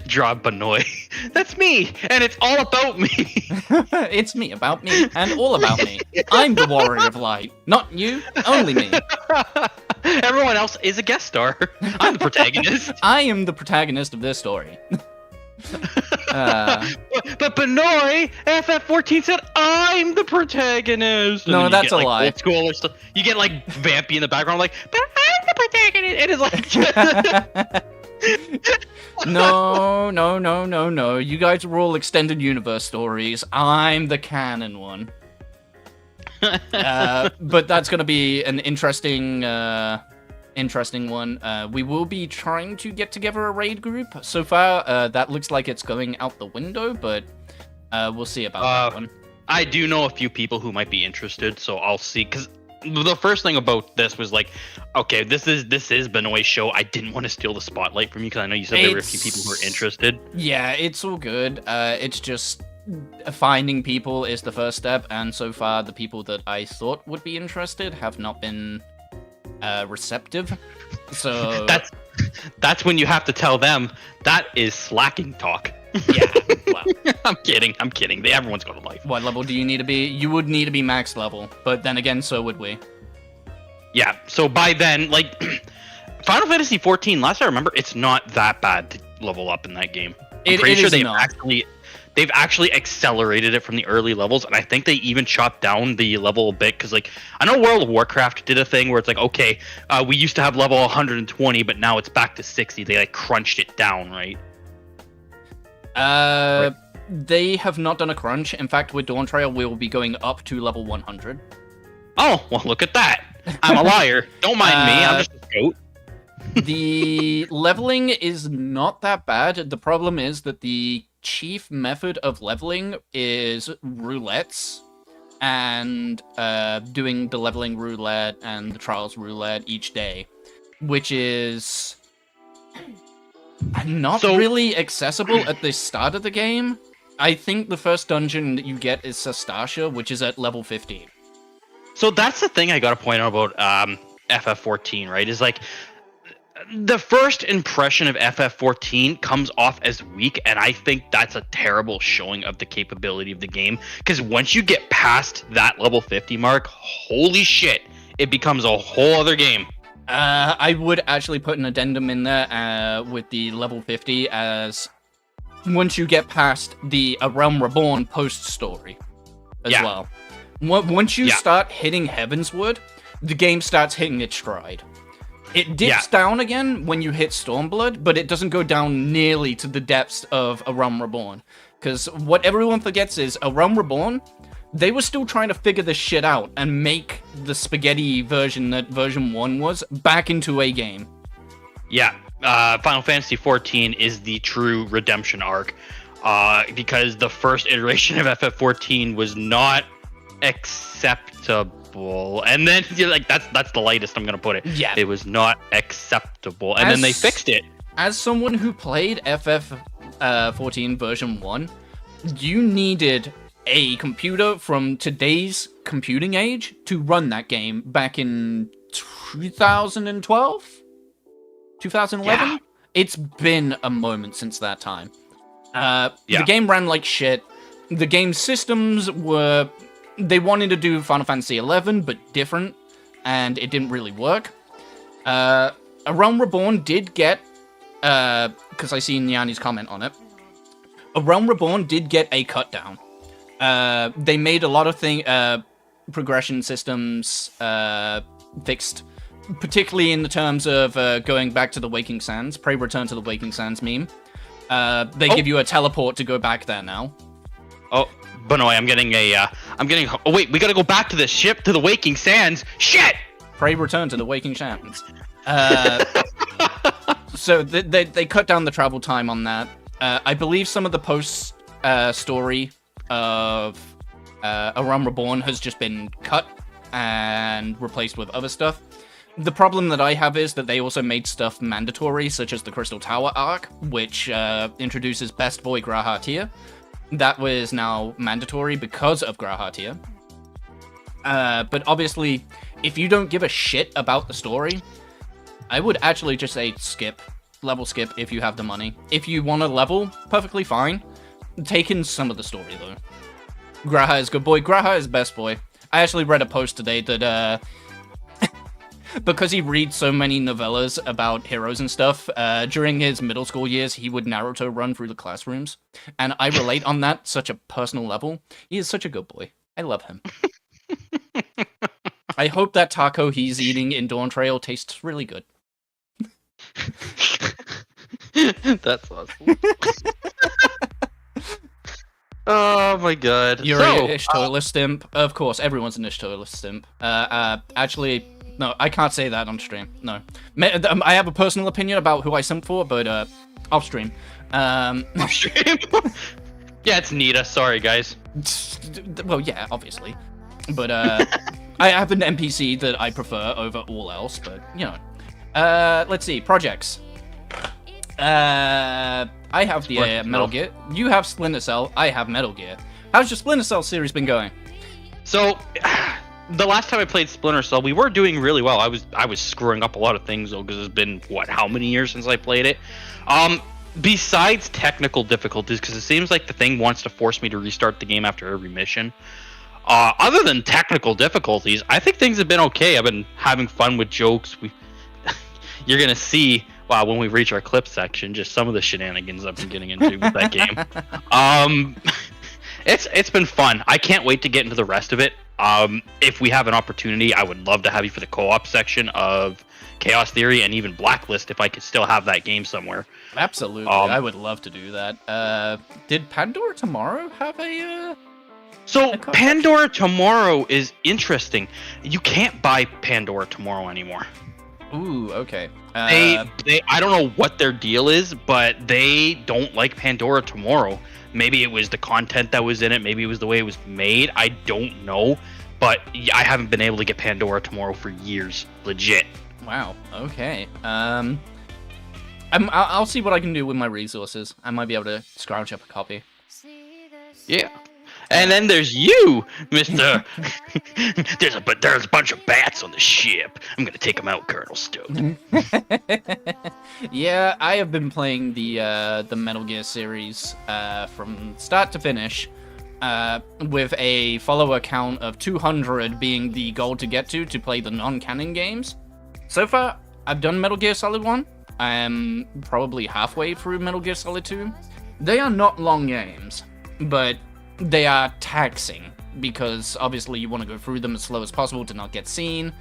Draw Benoit. That's me, and it's all about me. It's me, about me, and all about me. I'm the Warrior of Light. Not you, only me. Everyone else is a guest star. I'm the protagonist. I am the protagonist of this story. But Benoit, FF14 said I'm the protagonist. And No, then you that's get, a like, lie. Old school or stuff. You get like Vampy in the background, like, but I'm the protagonist. It is like. No. You guys are all extended universe stories. I'm the canon one. But that's gonna be an interesting one. We will be trying to get together a raid group. So far, that looks like it's going out the window, but we'll see about that one. I do know a few people who might be interested, so I'll see. Because the first thing about this was like, okay, this is Benoit's show. I didn't want to steal the spotlight from you because I know you said there were a few people who were interested. Yeah, it's all good. It's just finding people is the first step, and so far the people that I thought would be interested have not been receptive. So that's when you have to tell them that is slacking talk. Yeah, well, I'm kidding. Everyone's got a life. what level do you need to be? You would need to be max level, but then again, so would we. Yeah, so by then, like, Final Fantasy 14, last I remember, it's not that bad to level up in that game. I'm pretty sure they've actually accelerated it from the early levels, and I think they even chopped down the level a bit, because, like, I know World of Warcraft did a thing where it's like, okay, we used to have level 120, but now it's back to 60. They, like, crunched it down, right? They have not done a crunch. In fact, with Dawn Trail, we will be going up to level 100. Oh, well, look at that. I'm a liar. Don't mind me. I'm just a goat. The leveling is not that bad. The problem is that the chief method of leveling is roulettes, and doing the leveling roulette and the trials roulette each day, which is not really accessible at the start of the game. I think the first dungeon that you get is Sastasha, which is at level 15. So that's the thing I gotta point out about FF14, right? Is like the first impression of FF14 comes off as weak, and I think that's a terrible showing of the capability of the game. Because once you get past that level 50 mark, holy shit, it becomes a whole other game. I would actually put an addendum in there with the level 50 as once you get past the A Realm Reborn post story as well. Once you start hitting Heavensward, the game starts hitting its stride. It dips down again when you hit Stormblood, but it doesn't go down nearly to the depths of A Realm Reborn. Because what everyone forgets is A Realm Reborn, they were still trying to figure this shit out and make the spaghetti version that version 1 was back into a game. Yeah. Final Fantasy XIV is the true redemption arc, because the first iteration of FF14 was not acceptable, and then like that's the lightest I'm gonna put it. Yeah, it was not acceptable, and then they fixed it. As someone who played FF14 version 1, you needed a computer from today's computing age to run that game back in 2012? 2011? Yeah. It's been a moment since that time. The game ran like shit. The game's systems were... They wanted to do Final Fantasy XI, but different, and it didn't really work. A Realm Reborn did get... because I see Nyani's comment on it. A Realm Reborn did get a cut down. They made a lot of progression systems fixed, particularly in the terms of going back to the Waking Sands. Pray return to the Waking Sands meme. They give you a teleport to go back there now. Oh, Benoit, oh wait, we gotta go back to the ship, to the Waking Sands. Shit! Pray return to the Waking Sands. So they cut down the travel time on that. I believe some of the post story of A Realm Reborn has just been cut and replaced with other stuff. The problem that I have is that they also made stuff mandatory, such as the Crystal Tower arc, which introduces Best Boy Grahatia. That was now mandatory because of Grahatia. But obviously, if you don't give a shit about the story, I would actually just say skip. Level skip if you have the money. If you want to level, perfectly fine. Take in some of the story, though. Graha is good boy. Graha is best boy. I actually read a post today that, because he reads so many novellas about heroes and stuff, during his middle school years, he would Naruto run through the classrooms. And I relate on that such a personal level. He is such a good boy. I love him. I hope that taco he's eating in Dawn Trail tastes really good. That's awesome. Oh my god. You're So, an Ishtola stimp. Of course, everyone's an Ishtola stimp. Actually, no, I can't say that on stream. No. I have a personal opinion about who I simp for, but off stream. off stream? Yeah, it's Nita. Sorry, guys. Well, yeah, obviously. But I have an NPC that I prefer over all else, but, you know. Let's see, projects. I have the Metal Gear. You have Splinter Cell. I have Metal Gear. How's your Splinter Cell series been going? So, the last time I played Splinter Cell, we were doing really well. I was screwing up a lot of things though, because it's been how many years since I played it. Besides technical difficulties, because it seems like the thing wants to force me to restart the game after every mission. Other than technical difficulties, I think things have been okay. I've been having fun with jokes. You're gonna see. Wow, when we reach our clip section, just some of the shenanigans I've been getting into with that game. It's been fun. I can't wait to get into the rest of it. If we have an opportunity, I would love to have you for the co-op section of Chaos Theory and even Blacklist if I could still have that game somewhere. Absolutely, I would love to do that. Did Pandora Tomorrow have a? So Pandora Tomorrow is interesting. You can't buy Pandora Tomorrow anymore. Ooh, okay. They I don't know what their deal is, but they don't like Pandora Tomorrow. Maybe it was the content that was in it, maybe it was the way it was made, I don't know. But I haven't been able to get Pandora Tomorrow for years, legit. Wow, okay. I'll see what I can do with my resources. I might be able to scrounge up a copy. Yeah. And then there's you, Mr. there's a bunch of bats on the ship. I'm gonna take them out, Colonel Stone. Yeah, I have been playing the Metal Gear series from start to finish, with a follower count of 200 being the goal to get to play the non-canon games. So far, I've done Metal Gear Solid 1. I am probably halfway through Metal Gear Solid 2. They are not long games, but they are taxing, because obviously you want to go through them as slow as possible to not get seen.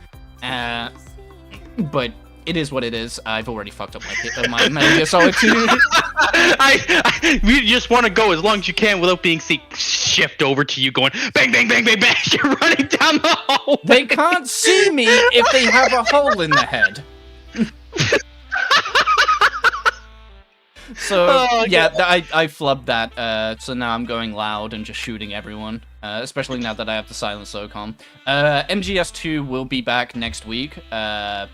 But it is what it is. I've already fucked up my Metal Gear Solid 2. You just want to go as long as you can without being seen. Shift over to you going bang, bang, bang, bang, bang. You're running down the hallway. They can't see me if they have a hole in the head. So, yeah, I flubbed that, so now I'm going loud and just shooting everyone, especially now that I have the silent SOCOM. MGS2 will be back next week, and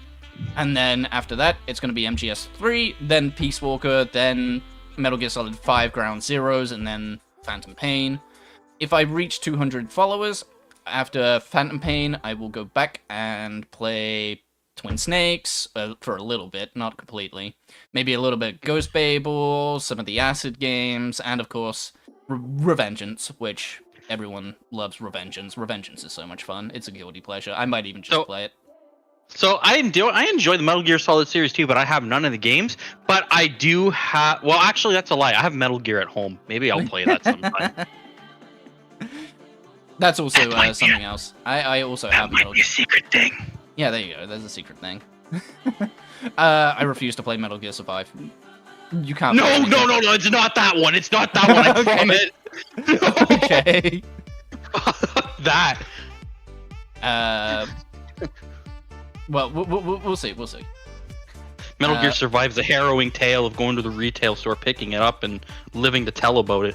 then after that, it's going to be MGS3, then Peace Walker, then Metal Gear Solid 5 Ground Zeroes, and then Phantom Pain. If I reach 200 followers, after Phantom Pain, I will go back and play Twin Snakes for a little bit, not completely. Maybe a little bit Ghost Babel, some of the Acid games, and of course, Revengeance, which everyone loves Revengeance. Revengeance is so much fun. It's a guilty pleasure. I might even just play it. So I enjoy the Metal Gear Solid series too, but I have none of the games. But I do have... Well, actually, that's a lie. I have Metal Gear at home. Maybe I'll play that sometime. That's also something else. I also have Metal Gear. A secret thing. Yeah, there you go. There's a secret thing. I refuse to play Metal Gear Survive. You can't. No, it's not that one. It's not that one. I promise. Okay. That. Well, we'll see. We'll see. Metal Gear survives a harrowing tale of going to the retail store, picking it up, and living to tell about it.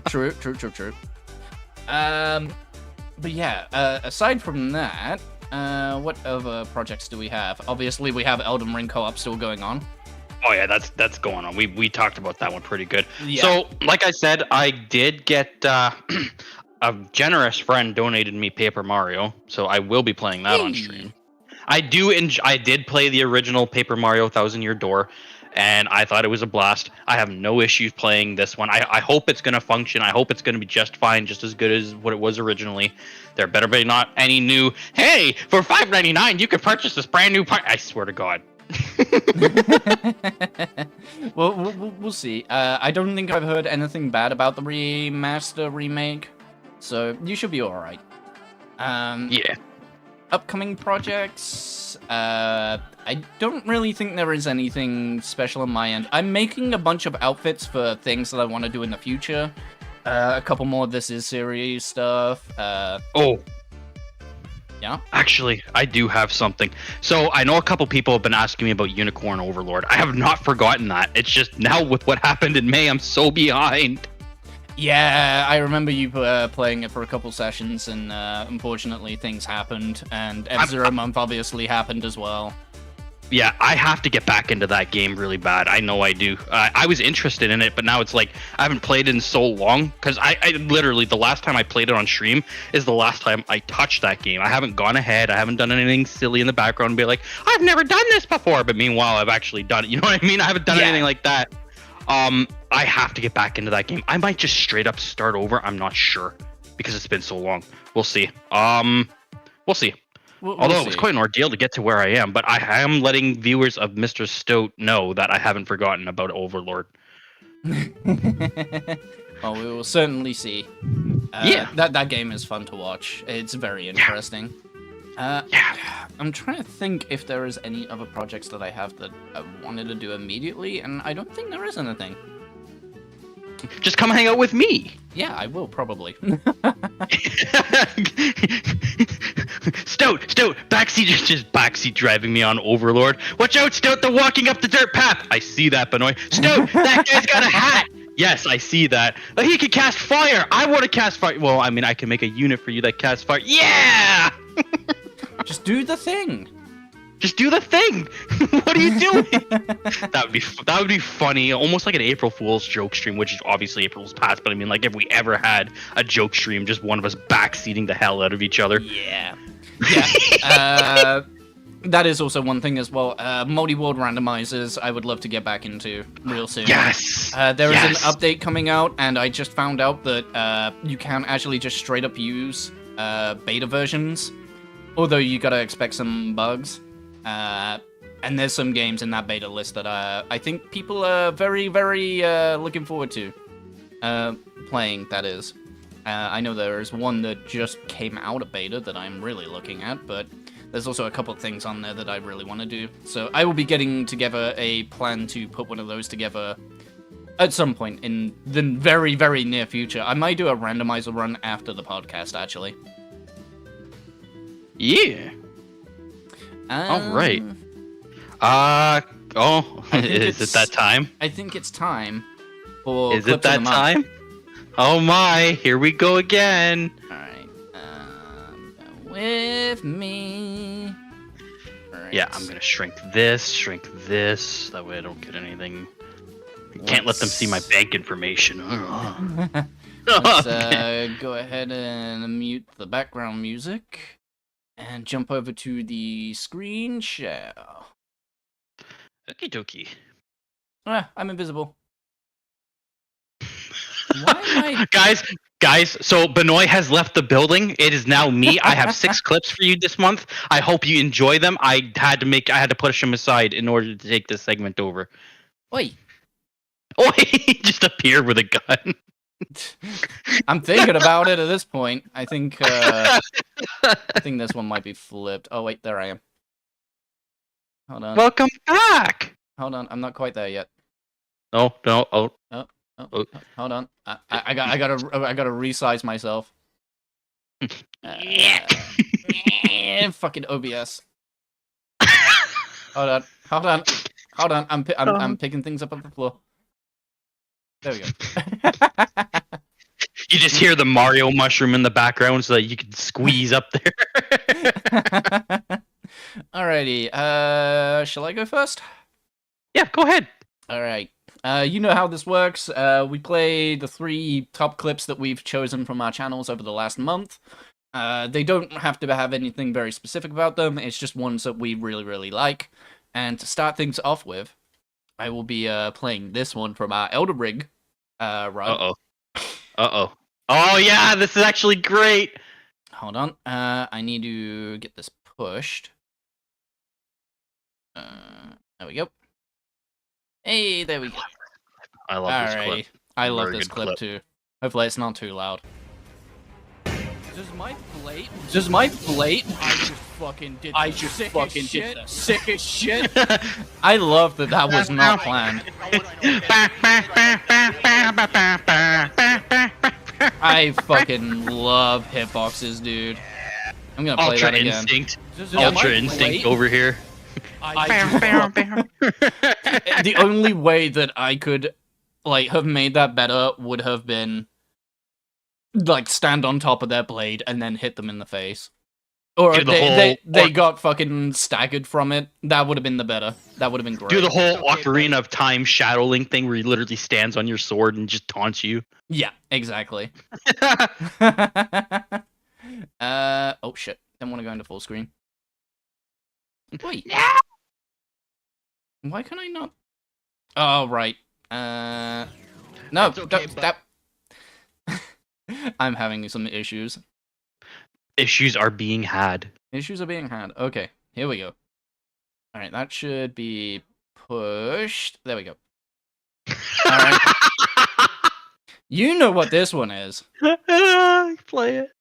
True. But yeah, aside from that, what other projects do we have? Obviously, we have Elden Ring co-op still going on. Oh yeah, that's going on. We talked about that one pretty good. Yeah. So, like I said, I did get a generous friend donated me Paper Mario, so I will be playing that on stream. I did play the original Paper Mario Thousand Year Door. and I thought it was a blast. I have no issues playing this one. I hope it's going to function. I hope it's going to be just fine, just as good as what it was originally. There better be not any new, hey, for $5.99 you can purchase this brand new part. I swear to God. Well, we'll see. I don't think I've heard anything bad about the remaster remake, so you should be alright. Yeah. Upcoming projects, I don't really think there is anything special on my end. I'm making a bunch of outfits for things that I want to do in the future. A couple more This Is series stuff. Oh. Yeah? Actually, I do have something. So, I know a couple people have been asking me about Unicorn Overlord. I have not forgotten that. It's just now with what happened in May, I'm so behind. Yeah, I remember you playing it for a couple sessions, and unfortunately things happened, and F-Zero Month obviously happened as well. Yeah, I have to get back into that game really bad. I know I do. I was interested in it, but now it's like I haven't played it in so long because I literally the last time I played it on stream is the last time I touched that game. I haven't gone ahead. I haven't done anything silly in the background and be like, I've never done this before. But meanwhile, I've actually done it. You know what I mean? I haven't done anything like that. I have to get back into that game. I might just straight up start over. I'm not sure because it's been so long. We'll see. We'll see. Although it was quite an ordeal to get to where I am, but I am letting viewers of Mr. Stoat know that I haven't forgotten about Overlord. Well, we will certainly see. Yeah. That game is fun to watch. It's very interesting. I'm trying to think if there is any other projects that I have that I wanted to do immediately, and I don't think there is anything. Just come hang out with me. Yeah, I will probably. Stoat, backseat, just backseat driving me on Overlord. Watch out, Stoat, they're walking up the dirt path. I see that, Benoit. Stoat, that guy's got a hat. Yes, I see that. He can cast fire. I want to cast fire. Well, I mean, I can make a unit for you that casts fire. Yeah! Just do the thing. Just do the thing. What are you doing? That would be funny, almost like an April Fool's joke stream, which is obviously April's past. But I mean, like if we ever had a joke stream, just one of us backseating the hell out of each other. Yeah. That is also one thing as well. Multi-world randomizers, I would love to get back into real soon. Yes. There is an update coming out, and I just found out that you can actually just straight up use beta versions, although you gotta expect some bugs. And there's some games in that beta list that I think people are very, very looking forward to playing, that is. I know there is one that just came out of beta that I'm really looking at, but there's also a couple of things on there that I really want to do. So I will be getting together a plan to put one of those together at some point in the very, very near future. I might do a randomizer run after the podcast, actually. Yeah. All right. Is it that time? I think it's time for Is it that time? Oh my, here we go again. Alright, with me. Right. Yeah, I'm gonna shrink this, that way I don't get anything. Can't let them see my bank information. Let's go ahead and mute the background music. And jump over to the screen share. Okie dokie. I'm invisible. Why am I... Guys, so Benoit has left the building. It is now me. I have 6 clips for you this month. I hope you enjoy them. I had to push them aside in order to take this segment over. Oi. He just appeared with a gun. I'm thinking about it at this point. I think this one might be flipped. Oh wait, there I am. Hold on. Welcome back. Hold on, I'm not quite there yet. No. Oh. Hold on. I gotta resize myself. Fucking OBS. Hold on. I'm picking things up off the floor. There we go. You just hear the Mario mushroom in the background so that you can squeeze up there. Alrighty. Shall I go first? Yeah, go ahead. Alright. You know how this works. We play the 3 top clips that we've chosen from our channels over the last month. They don't have to have anything very specific about them. It's just ones that we really, really like. And to start things off with, I will be playing this one from our Elder Ring run. Oh yeah, this is actually great. Hold on. I need to get this pushed. There we go. Hey, there we go. I love this clip. I love Very this good clip clip. too. Hopefully it's not too loud. Does my plate? I just fucking did the sickest shit. I love that that was not planned. I fucking love hitboxes, dude. I'm gonna play Ultra that again. Instinct. Does Ultra my Instinct plate? over here. The only way that I could like have made that better would have been like stand on top of their blade and then hit them in the face. Or Do the they got fucking staggered from it. That would have been the better. That would have been great. Do the whole Ocarina of Time Shadow Link thing where he literally stands on your sword and just taunts you. Yeah, exactly. Oh shit. Didn't want to go into full screen. Wait. Why can I not? Oh, right. No, That's okay, that... I'm having some issues. Issues are being had. Issues are being had. Okay, here we go. Alright, that should be pushed. There we go. Alright. You know what this one is. Play it.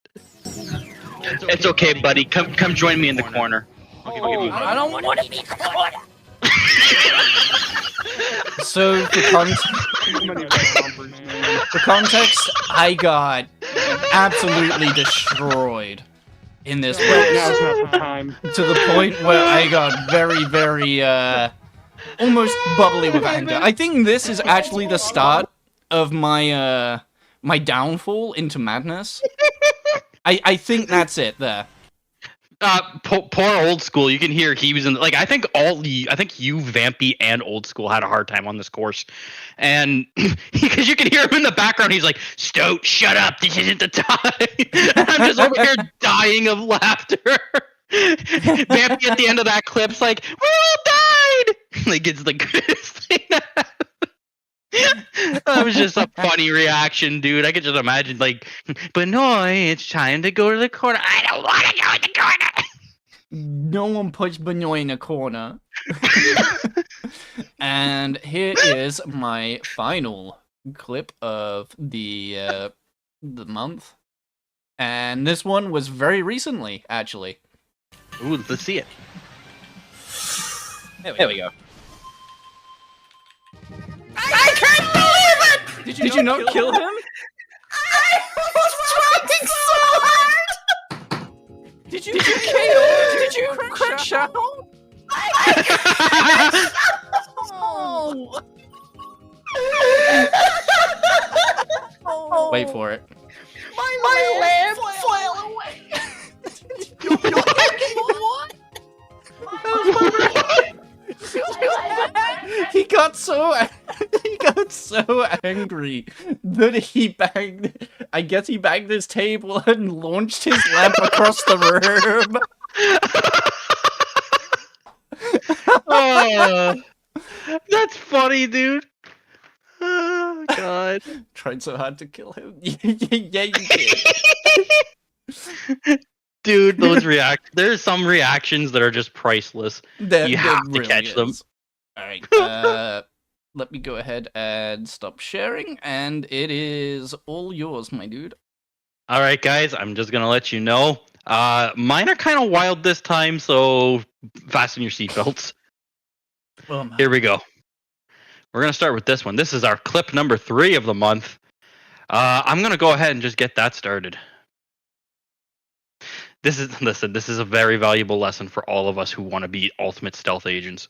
It's okay, buddy. Come join me in the corner. I don't want to be cornered. So, for context, I got absolutely destroyed in this race. Now's not the time. To the point where I got very, very, almost bubbly with anger. I think this is actually the start of my, my downfall into madness. I think that's it there. Poor Old School. You can hear he was in. Like I think you, Vampy, and Old School had a hard time on this course, and because you can hear him in the background, he's like, "Stoat, shut up! This isn't the time." I'm just over here dying of laughter. Vampy at the end of that clip's like, "We all died!" Like it's the greatest thing. That was just a funny reaction, dude. I could just imagine, like, Benoy, it's time to go to the corner. I don't want to go in the corner. No one puts Benoy in a corner. And here is my final clip of the month. And this one was very recently, actually. Ooh, let's see it. There we go. I can't believe it! Did you not kill him? I was trying so hard! Did you KO? Did you crit shot? Oh. Wait for it. My lamp fell away! What? He got so angry that he banged. I guess he banged his table and launched his lamp across the room. Oh, that's funny, dude. Oh god. Tried so hard to kill him. Yeah, you did. Dude, there's some reactions that are just priceless. You have to catch them. Alright, let me go ahead and stop sharing, and it is all yours, my dude. Alright, guys, I'm just gonna let you know. Mine are kind of wild this time, so fasten your seatbelts. Here we go. We're gonna start with this one. This is our clip number 3 of the month. I'm gonna go ahead and just get that started. This is a very valuable lesson for all of us who want to be ultimate stealth agents.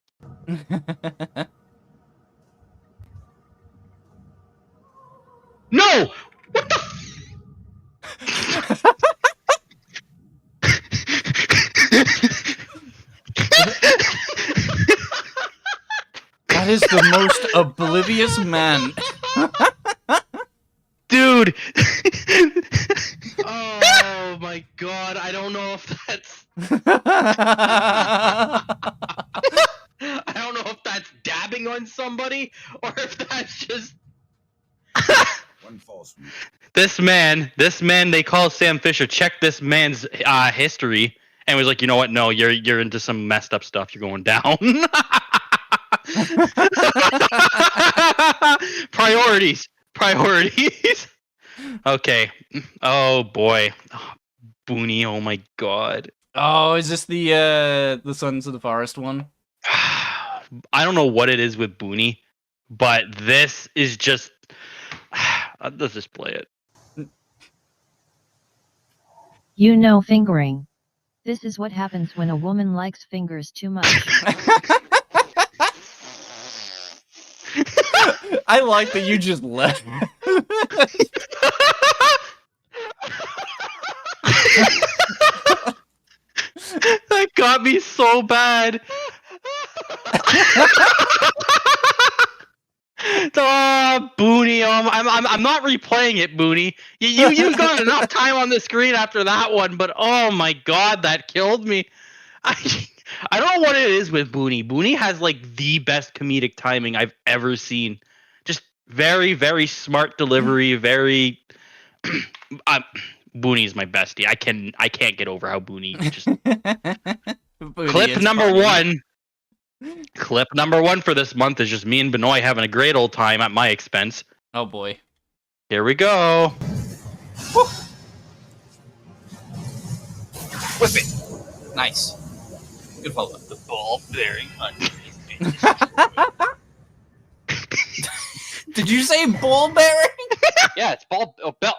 No! What the That is the most oblivious man. Dude! Oh my god, I don't know if that's... I don't know if that's dabbing on somebody funny or if that's just One false move. this man, they call Sam Fisher, checked this man's history and was like, you know what? No, you're into some messed up stuff. You're going down. Priorities. Okay. Oh boy. Booney, oh my god. Oh, is this the Sons of the Forest one? I don't know what it is with Booney, but this is just. Let's just play it. You know fingering. This is what happens when a woman likes fingers too much. I like that you just left. That got me so bad. Oh, Booney! I'm not replaying it, Booney. You got enough time on the screen after that one, but oh my god, that killed me. I don't know what it is with Booney. Booney has like the best comedic timing I've ever seen. Just very, very smart delivery. Very. Booney is my bestie. I can't get over how Booney just. Booney Clip is number funny. one. Clip number one for this month is just me and Benoit having a great old time at my expense. Oh boy. Here we go. Whip it. Nice. Good follow up. The ball bearing under his penis. Did you say ball bearing? Yeah, it's ball. Bell.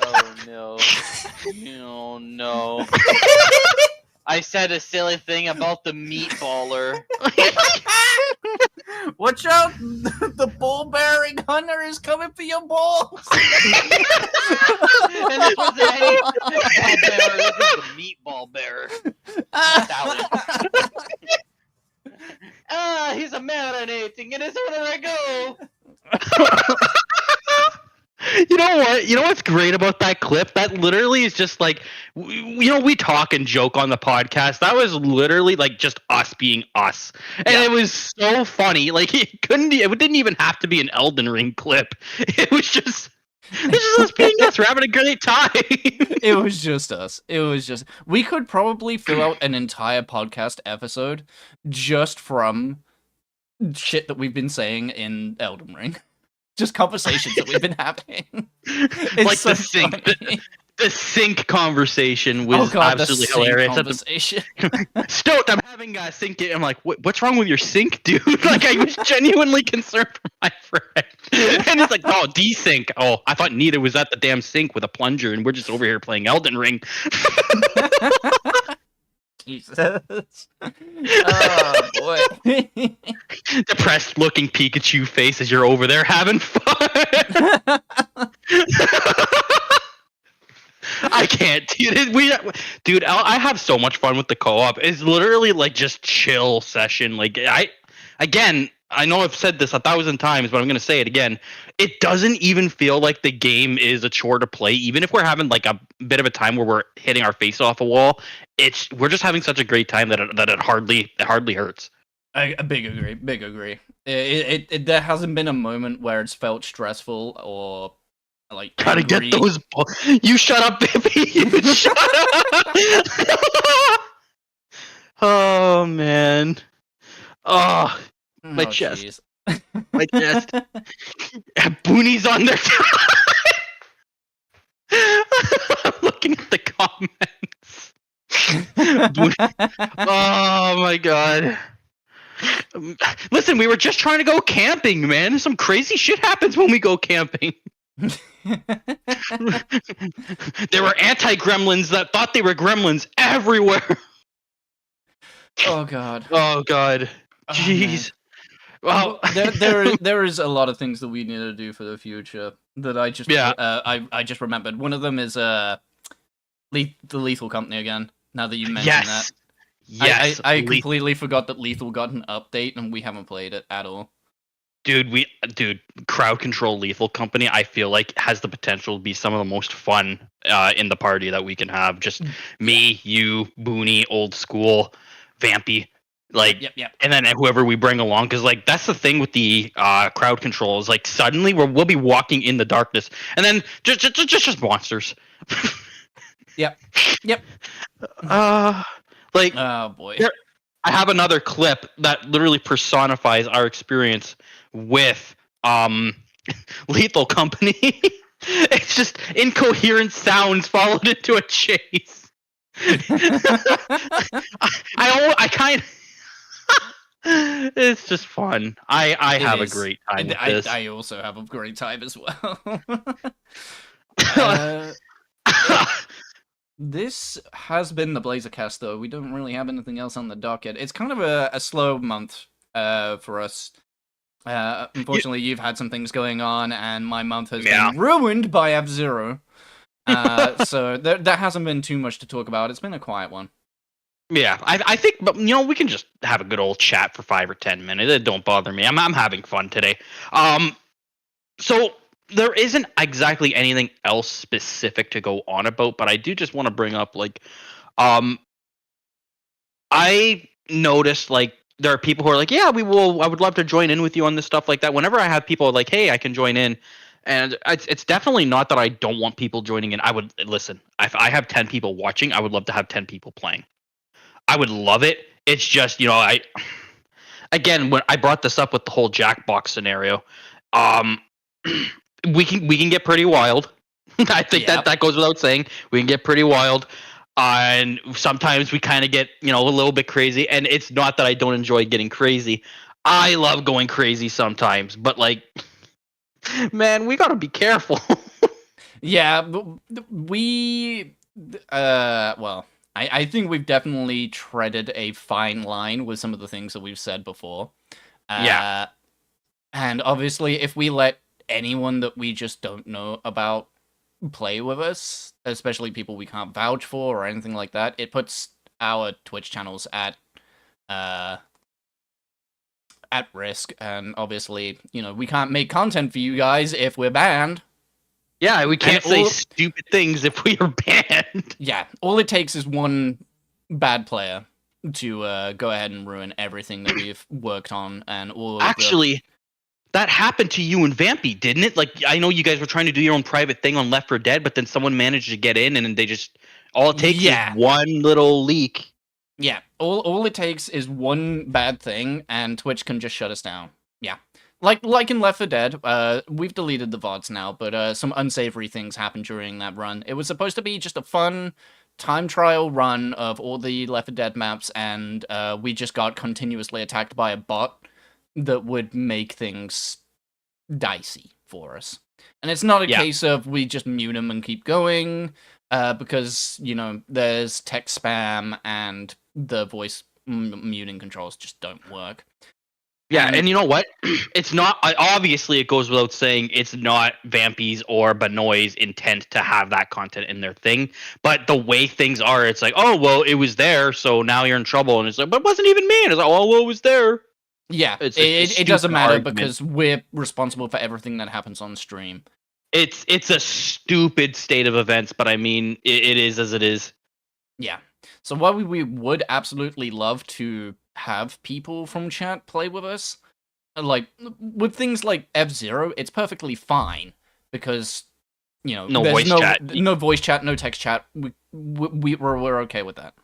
Oh no. Oh no. I said a silly thing about the meatballer. Watch out! The ball bearing hunter is coming for your balls. And this wasn't any meatball bearer, this is the meatball bearer. Italian. He's marinating and it's where I go. You know what? You know what's great about that clip? That literally is just like, we talk and joke on the podcast. That was literally like just us being us, and it was so funny. Like it didn't even have to be an Elden Ring clip. It was just us being us. We're having a great time. It was just us. We could probably fill out an entire podcast episode just from shit that we've been saying in Elden Ring. Just conversations that we've been having. It's Like so the sync, funny. the sync conversation was absolutely hilarious. Conversation. Stoked, I'm having sync. I'm like, what's wrong with your sync, dude? Like, I was genuinely concerned for my friend. And it's like, oh, desync. Oh, I thought Nita was at the damn sink with a plunger, and we're just over here playing Elden Ring. Jesus. Oh, boy. Depressed looking Pikachu face as you're over there having fun. I can't, dude. I have so much fun with the co-op. It's literally like just chill session. Like I know I've said this 1,000 times, but I'm gonna say it again. It doesn't even feel like the game is a chore to play, even if we're having like a bit of a time where we're hitting our face off a wall. We're just having such a great time that it hardly hurts. I big agree. There hasn't been a moment where it's felt stressful or like Gotta angry. get those. You shut up, baby. You shut up. Oh man. Oh, my chest. Jeez. My chest. Boonies on their. I'm looking at the comments. Oh my god. Listen, we were just trying to go camping, man. Some crazy shit happens when we go camping. There were anti-gremlins that thought they were gremlins everywhere. Oh god. Oh god. Oh, Jeez. Well, Well, there is a lot of things that we need to do for the future that I just I just remembered. One of them is the Lethal Company again. Now that you mentioned that. Yes. I completely forgot that Lethal got an update and we haven't played it at all. Dude, crowd control Lethal Company, I feel like has the potential to be some of the most fun in the party that we can have. Just me, you, Booney, old school, Vampy. Like, Yep. and then whoever we bring along, because like that's the thing with the crowd control is like suddenly we'll be walking in the darkness, and then just monsters. Yep. Like Oh boy. there, I have another clip that literally personifies our experience with Lethal Company. It's just incoherent sounds followed into a chase. I kind of. It's just fun. I have a great time with this. I also have a great time as well. This has been the BlazeCast, though. We don't really have anything else on the docket. It's kind of a slow month for us. Unfortunately, you've had some things going on, and my month has been ruined by F-Zero. So there hasn't been too much to talk about. It's been a quiet one. Yeah, I think, but we can just have a good old chat for 5 or 10 minutes. It don't bother me. I'm having fun today. So there isn't exactly anything else specific to go on about, but I do just want to bring up I noticed like there are people who are like, yeah, I would love to join in with you on this stuff like that. Whenever I have people like, hey, I can join in. And it's definitely not that I don't want people joining in. I would listen. If I have 10 people watching, I would love to have 10 people playing. I would love it. It's just, again, when I brought this up with the whole Jackbox scenario, we can get pretty wild. I think that goes without saying. We can get pretty wild. And sometimes we kind of get, a little bit crazy. And it's not that I don't enjoy getting crazy. I love going crazy sometimes. But, like, man, we got to be careful. Yeah, but I think we've definitely treaded a fine line with some of the things that we've said before. And obviously, if we let anyone that we just don't know about play with us, especially people we can't vouch for or anything like that, it puts our Twitch channels at risk. And obviously, we can't make content for you guys if we're banned. Yeah, we can't say stupid things if we are banned. Yeah, all it takes is one bad player to go ahead and ruin everything that we've worked on and all. Actually, that happened to you and Vampy, didn't it? Like, I know you guys were trying to do your own private thing on Left 4 Dead, but then someone managed to get in, and then they just all it takes is one little leak. Yeah, all it takes is one bad thing, and Twitch can just shut us down. Yeah. Like in Left 4 Dead, we've deleted the VODs now, but some unsavory things happened during that run. It was supposed to be just a fun time trial run of all the Left 4 Dead maps, and we just got continuously attacked by a bot that would make things dicey for us. And it's not a case of we just mute them and keep going, because, there's text spam and the voice muting controls just don't work. Yeah, and you know what? It's not, obviously it goes without saying, it's not Vampy's or Benoit's intent to have that content in their thing, but the way things are, it's like, oh, well, it was there, so now you're in trouble, and it's like, but it wasn't even me, and it's like, oh, well, it was there. Yeah, it doesn't matter because we're responsible for everything that happens on stream. It's a stupid state of events, but I mean, it is as it is. Yeah, so while we would absolutely love to have people from chat play with us, like with things like F-Zero, it's perfectly fine because no voice chat, no text chat. We're okay with that.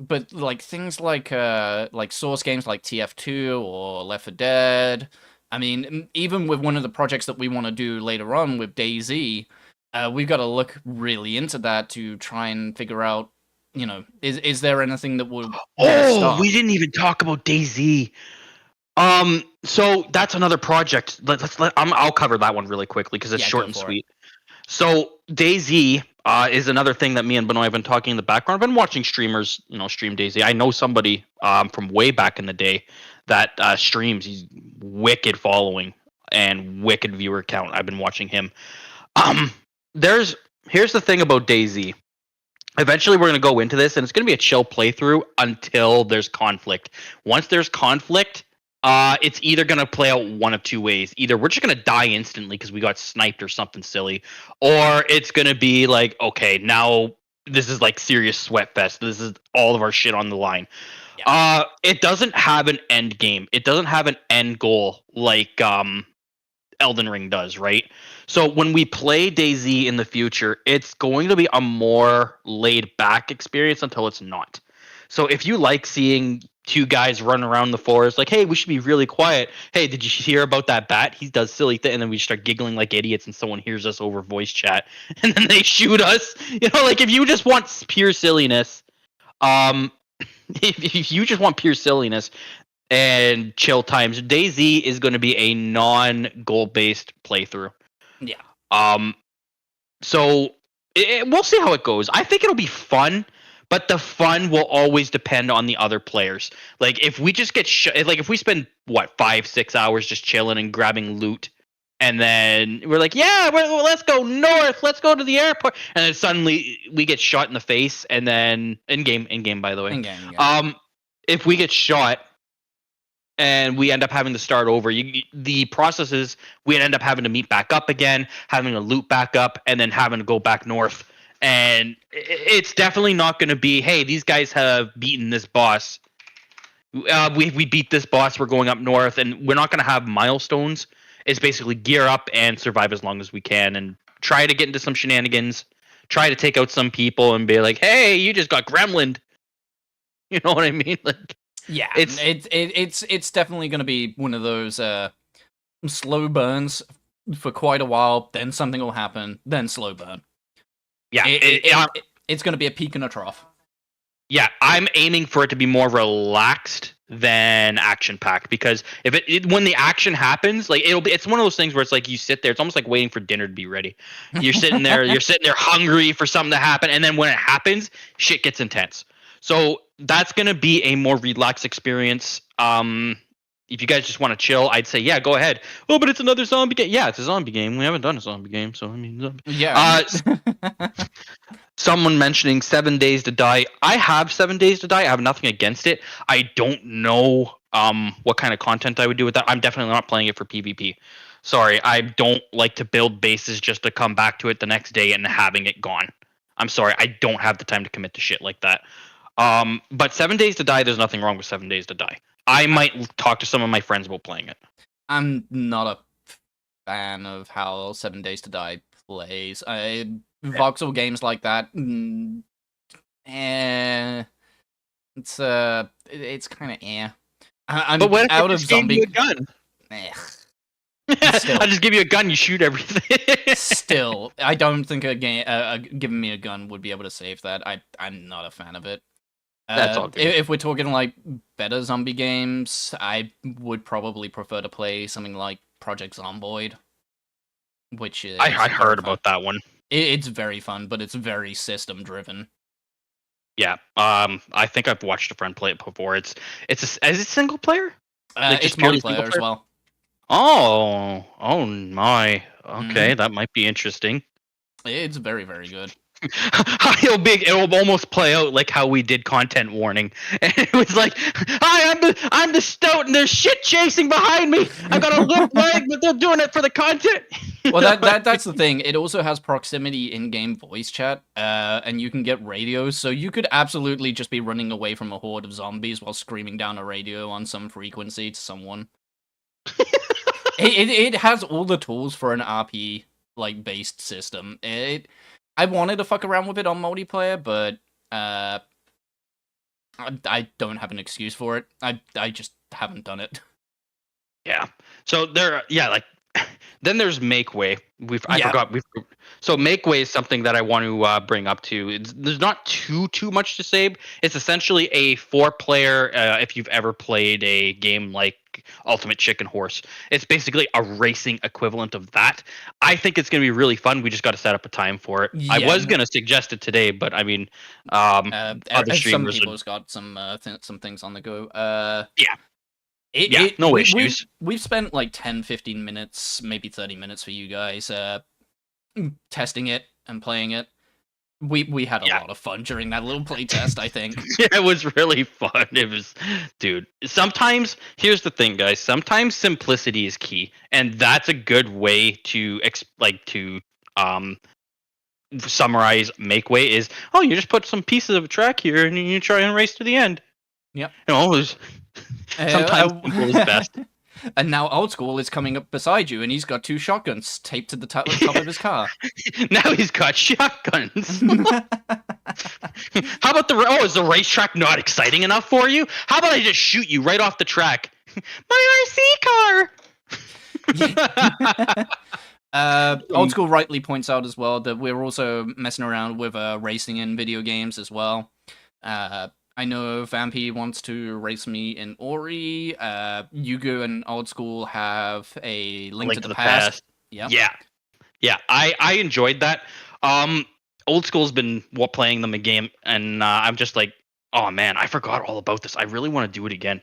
But like things like source games like TF2 or Left 4 Dead. I mean, even with one of the projects that we want to do later on with DayZ, we've got to look really into that to try and figure out. Is there anything that would? Oh, we didn't even talk about DayZ. So that's another project. I'll cover that one really quickly because it's short and sweet. So DayZ is another thing that me and Benoit have been talking in the background. I've been watching streamers, stream DayZ. I know somebody from way back in the day that streams. He's wicked following and wicked viewer count. I've been watching him. Here's the thing about DayZ. Eventually, we're going to go into this, and it's going to be a chill playthrough until there's conflict. Once there's conflict, it's either going to play out one of two ways. Either we're just going to die instantly because we got sniped or something silly, or it's going to be like, okay, now this is like serious sweat fest. This is all of our shit on the line. It doesn't have an end game. It doesn't have an end goal like Elden Ring does, right? So when we play DayZ in the future, it's going to be a more laid back experience until it's not. So if you like seeing two guys run around the forest, like, hey, we should be really quiet. Hey, did you hear about that bat? He does silly thing, and then we start giggling like idiots, and someone hears us over voice chat, and then they shoot us. You know, like if you just want pure silliness, um, if you just want pure silliness, and chill times, DayZ is going to be a non-goal based playthrough. Yeah. So we'll see how it goes. I think it'll be fun, but the fun will always depend on the other players. Like if we just get like if we spend 5-6 hours just chilling and grabbing loot, and then we're like, yeah, let's go north, let's go to the airport, and then suddenly we get shot in the face, and then in game by the way, if we get shot and we end up having to start over, the process is we'd end up having to meet back up again, having to loot back up, and then having to go back north. And it's definitely not going to be, hey, these guys have beaten this boss. We beat this boss, we're going up north, and we're not going to have milestones. It's basically gear up and survive as long as we can and try to get into some shenanigans, try to take out some people and be like, hey, you just got gremlined. You know what I mean? Like, yeah, it's definitely going to be one of those slow burns for quite a while. Then something will happen. Then slow burn. Yeah, it's going to be a peak and a trough. Yeah, I'm aiming for it to be more relaxed than action packed, because if when the action happens, like it's one of those things where it's like you sit there. It's almost like waiting for dinner to be ready. You're sitting there hungry for something to happen, and then when it happens, shit gets intense. So that's going to be a more relaxed experience. If you guys just want to chill, I'd say, yeah, go ahead. Oh, but it's another zombie game. Yeah, it's a zombie game. We haven't done a zombie game, so I mean, yeah. Someone mentioning 7 Days to Die. I have 7 Days to Die. I have nothing against it. I don't know what kind of content I would do with that. I'm definitely not playing it for PvP. Sorry, I don't like to build bases just to come back to it the next day and having it gone. I'm sorry, I don't have the time to commit to shit like that. But 7 Days to Die, there's nothing wrong with 7 Days to Die. I might talk to some of my friends about playing it. I'm not a fan of how 7 Days to Die plays. Voxel games like that, it's kind of I'm but what out if of I zombie. you a gun? Still. I just give you a gun, you shoot everything. Still, I don't think a game giving me a gun would be able to save that. I'm not a fan of it. That's all good. If we're talking like better zombie games, I would probably prefer to play something like Project Zomboid, which is I heard about that one. It's very fun, but it's very system driven. Yeah, I think I've watched a friend play it before. Is it single player? Like it's multiplayer as well. Oh my. Okay, that might be interesting. It's very, very good. It'll almost play out like how we did content warning. And it was like, hi, I'm the stout and there's shit chasing behind me. I got a left leg, but they're doing it for the content. Well, that's the thing. It also has proximity in-game voice chat, and you can get radios, so you could absolutely just be running away from a horde of zombies while screaming down a radio on some frequency to someone. It has all the tools for an RP like based system. I wanted to fuck around with it on multiplayer, but I don't have an excuse for it. I just haven't done it. Yeah. So then there's Make Way. So Make Way is something that I want to bring up too. There's not too much to say. It's essentially a 4-player. If you've ever played a game like Ultimate Chicken Horse, it's basically a racing equivalent of that. I think it's going to be really fun. We just got to set up a time for it. Yeah. I was going to suggest it today, but I mean, other streamers. Some people's got some things on the go. Yeah. No issues. We've spent like 10, 15 minutes, maybe 30 minutes for you guys testing it and playing it. We had a lot of fun during that little play test, I think. Yeah, it was really fun. It was, dude. Sometimes, here's the thing, guys. Sometimes simplicity is key, and that's a good way to summarize Make Way. Is you just put some pieces of a track here, and you try and race to the end. Yep. You know, sometimes Uh, simple is best. And now Old School is coming up beside you, and he's got 2 shotguns taped to the top of his car. Now he's got shotguns. How about is the racetrack not exciting enough for you? How about I just shoot you right off the track? My RC car. Old School rightly points out as well that we're also messing around with racing in video games as well. I know Vampy wants to race me in Ori. Yugo and Old School have a Link to the Past. Yep. Yeah. I enjoyed that. Old School's been playing them a game, and I'm just like, oh man, I forgot all about this. I really want to do it again.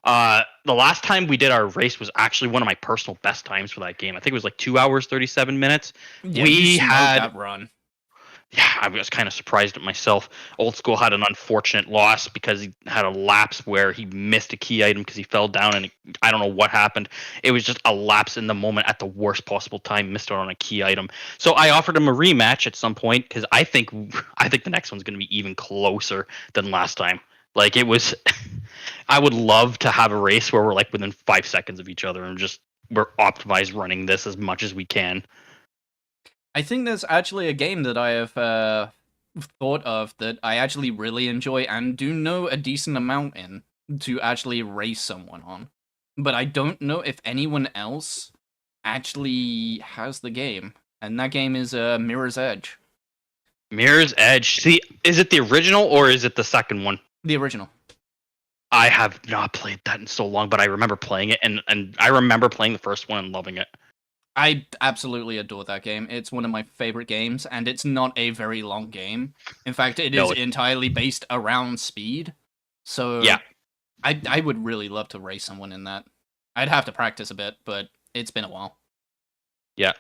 The last time we did our race was actually one of my personal best times for that game. I think it was like 2 hours 37 minutes. Yeah, we you smoked had that run. Yeah, I was kind of surprised at myself. Old School had an unfortunate loss because he had a lapse where he missed a key item because he fell down, and I don't know what happened. It was just a lapse in the moment at the worst possible time, missed out on a key item. So I offered him a rematch at some point because I think the next one's going to be even closer than last time. Like it was, I would love to have a race where we're like within 5 seconds of each other and we're optimized running this as much as we can. I think there's actually a game that I have thought of that I actually really enjoy and do know a decent amount in to actually race someone on. But I don't know if anyone else actually has the game. And that game is Mirror's Edge. Mirror's Edge. See, is it the original or is it the second one? The original. I have not played that in so long, but I remember playing it, and I remember playing the first one and loving it. I absolutely adore that game. It's one of my favorite games, and it's not a very long game. In fact, it is entirely based around speed. So yeah, I would really love to race someone in that. I'd have to practice a bit, but it's been a while. Yeah.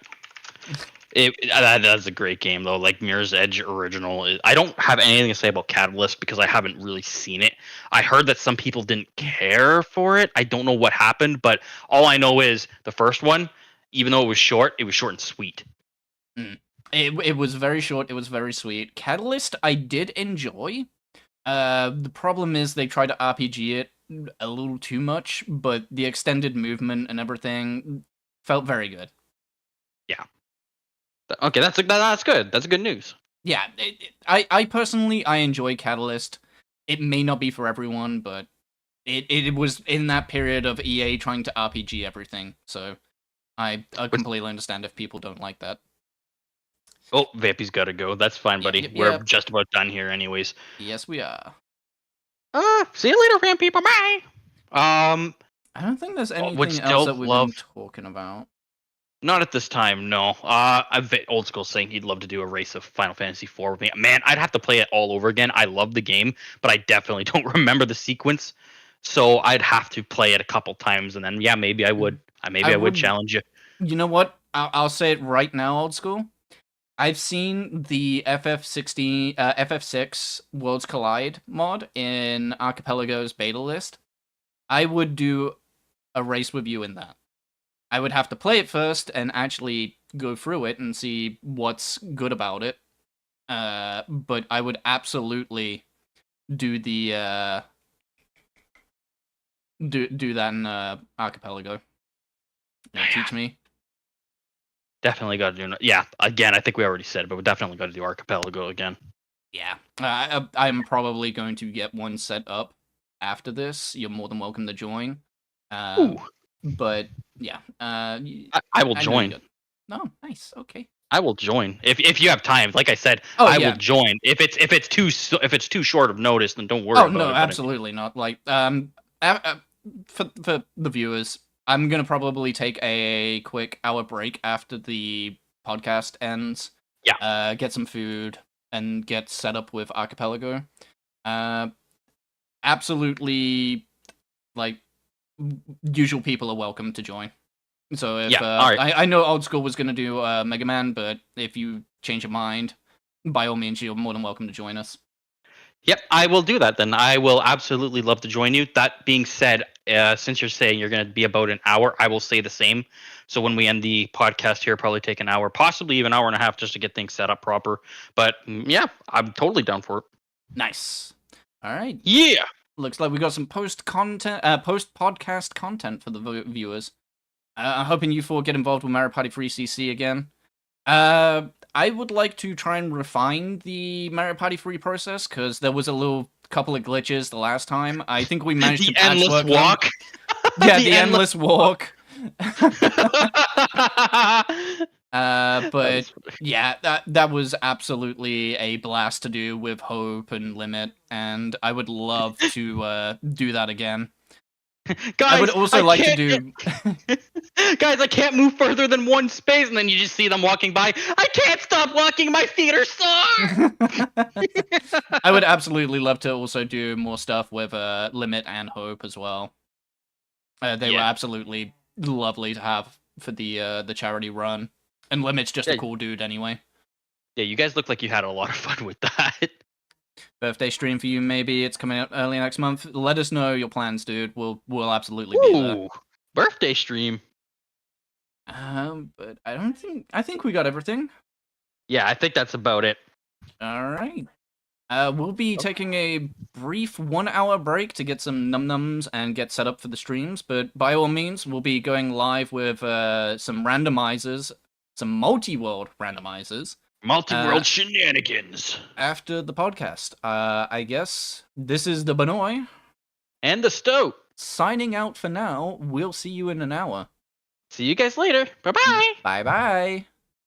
That's a great game, though. Like Mirror's Edge original. I don't have anything to say about Catalyst because I haven't really seen it. I heard that some people didn't care for it. I don't know what happened, but all I know is the first one, even though it was short and sweet. It was very short. It was very sweet. Catalyst, I did enjoy. The problem is they tried to RPG it a little too much, but the extended movement and everything felt very good. Yeah. Okay, that's good. That's good news. Yeah, I personally I enjoy Catalyst. It may not be for everyone, but it was in that period of EA trying to RPG everything. So I completely understand if people don't like that. Oh, Vampy's got to go. That's fine, buddy. Yep. We're just about done here, anyways. Yes, we are. See you later, Vampy. Bye. I don't think there's anything else that we've been talking about. Not at this time, no. Old School saying he'd love to do a race of Final Fantasy IV with me. Man, I'd have to play it all over again. I love the game, but I definitely don't remember the sequence. So I'd have to play it a couple times, and then maybe I would. I would challenge you. You know what? I'll say it right now, Old School. I've seen the FF6 Worlds Collide mod in Archipelago's beta list. I would do a race with you in that. I would have to play it first and actually go through it and see what's good about it. But I would absolutely do the do that in Archipelago. Teach me. Definitely got to do. Yeah, again, I think we already said it, but we definitely got to do Archipelago again. Yeah, I'm probably going to get one set up after this. You're more than welcome to join. But yeah, I will join. No, nice. Okay. I will join if you have time. Like I said, I will join. If it's too short of notice, then don't worry. Oh no, absolutely not. Like for the viewers, I'm gonna probably take a quick hour break after the podcast ends. Yeah. Get some food and get set up with Archipelago. Absolutely, like usual people are welcome to join. So if I know Old School was gonna do Mega Man, but if you change your mind, by all means, you're more than welcome to join us. Yep, I will do that then. I will absolutely love to join you. That being said, since you're saying you're going to be about an hour, I will say the same. So when we end the podcast here, probably take an hour, possibly even an hour and a half just to get things set up proper. But yeah, I'm totally down for it. Nice. All right. Yeah. looks like we got some post podcast content for the viewers. I'm hoping you four get involved with Mario Party 3 CC again. I would like to try and refine the Mario Party 3 process, because there was a couple of glitches the last time. I think we managed The to endless patchwork them. walk. Yeah, The the endless walk. That But was- yeah, that was absolutely a blast to do with Hope and Limit, and I would love to do that again. Guys, I would also like to do. Guys, I can't move further than one space, and then you just see them walking by. I can't stop walking. My feet are sore. I would absolutely love to also do more stuff with Limit and Hope as well. They were Yeah. absolutely lovely to have for the charity run, and Limit's just a Yeah. cool dude anyway. Yeah, you guys look like you had a lot of fun with that. Birthday stream for you, maybe it's coming out early next month. Let us know your plans, dude. We'll absolutely be there. Ooh, birthday stream. But I think we got everything. Yeah, I think that's about it. All right. We'll be taking a brief 1-hour break to get some num-nums and get set up for the streams, but by all means, we'll be going live with some randomizers, some multi-world randomizers, Multi-world shenanigans. after the podcast. I guess this is the Benoy, And the Stoat. signing out for now. We'll see you in an hour. See you guys later. Bye-bye. Bye-bye.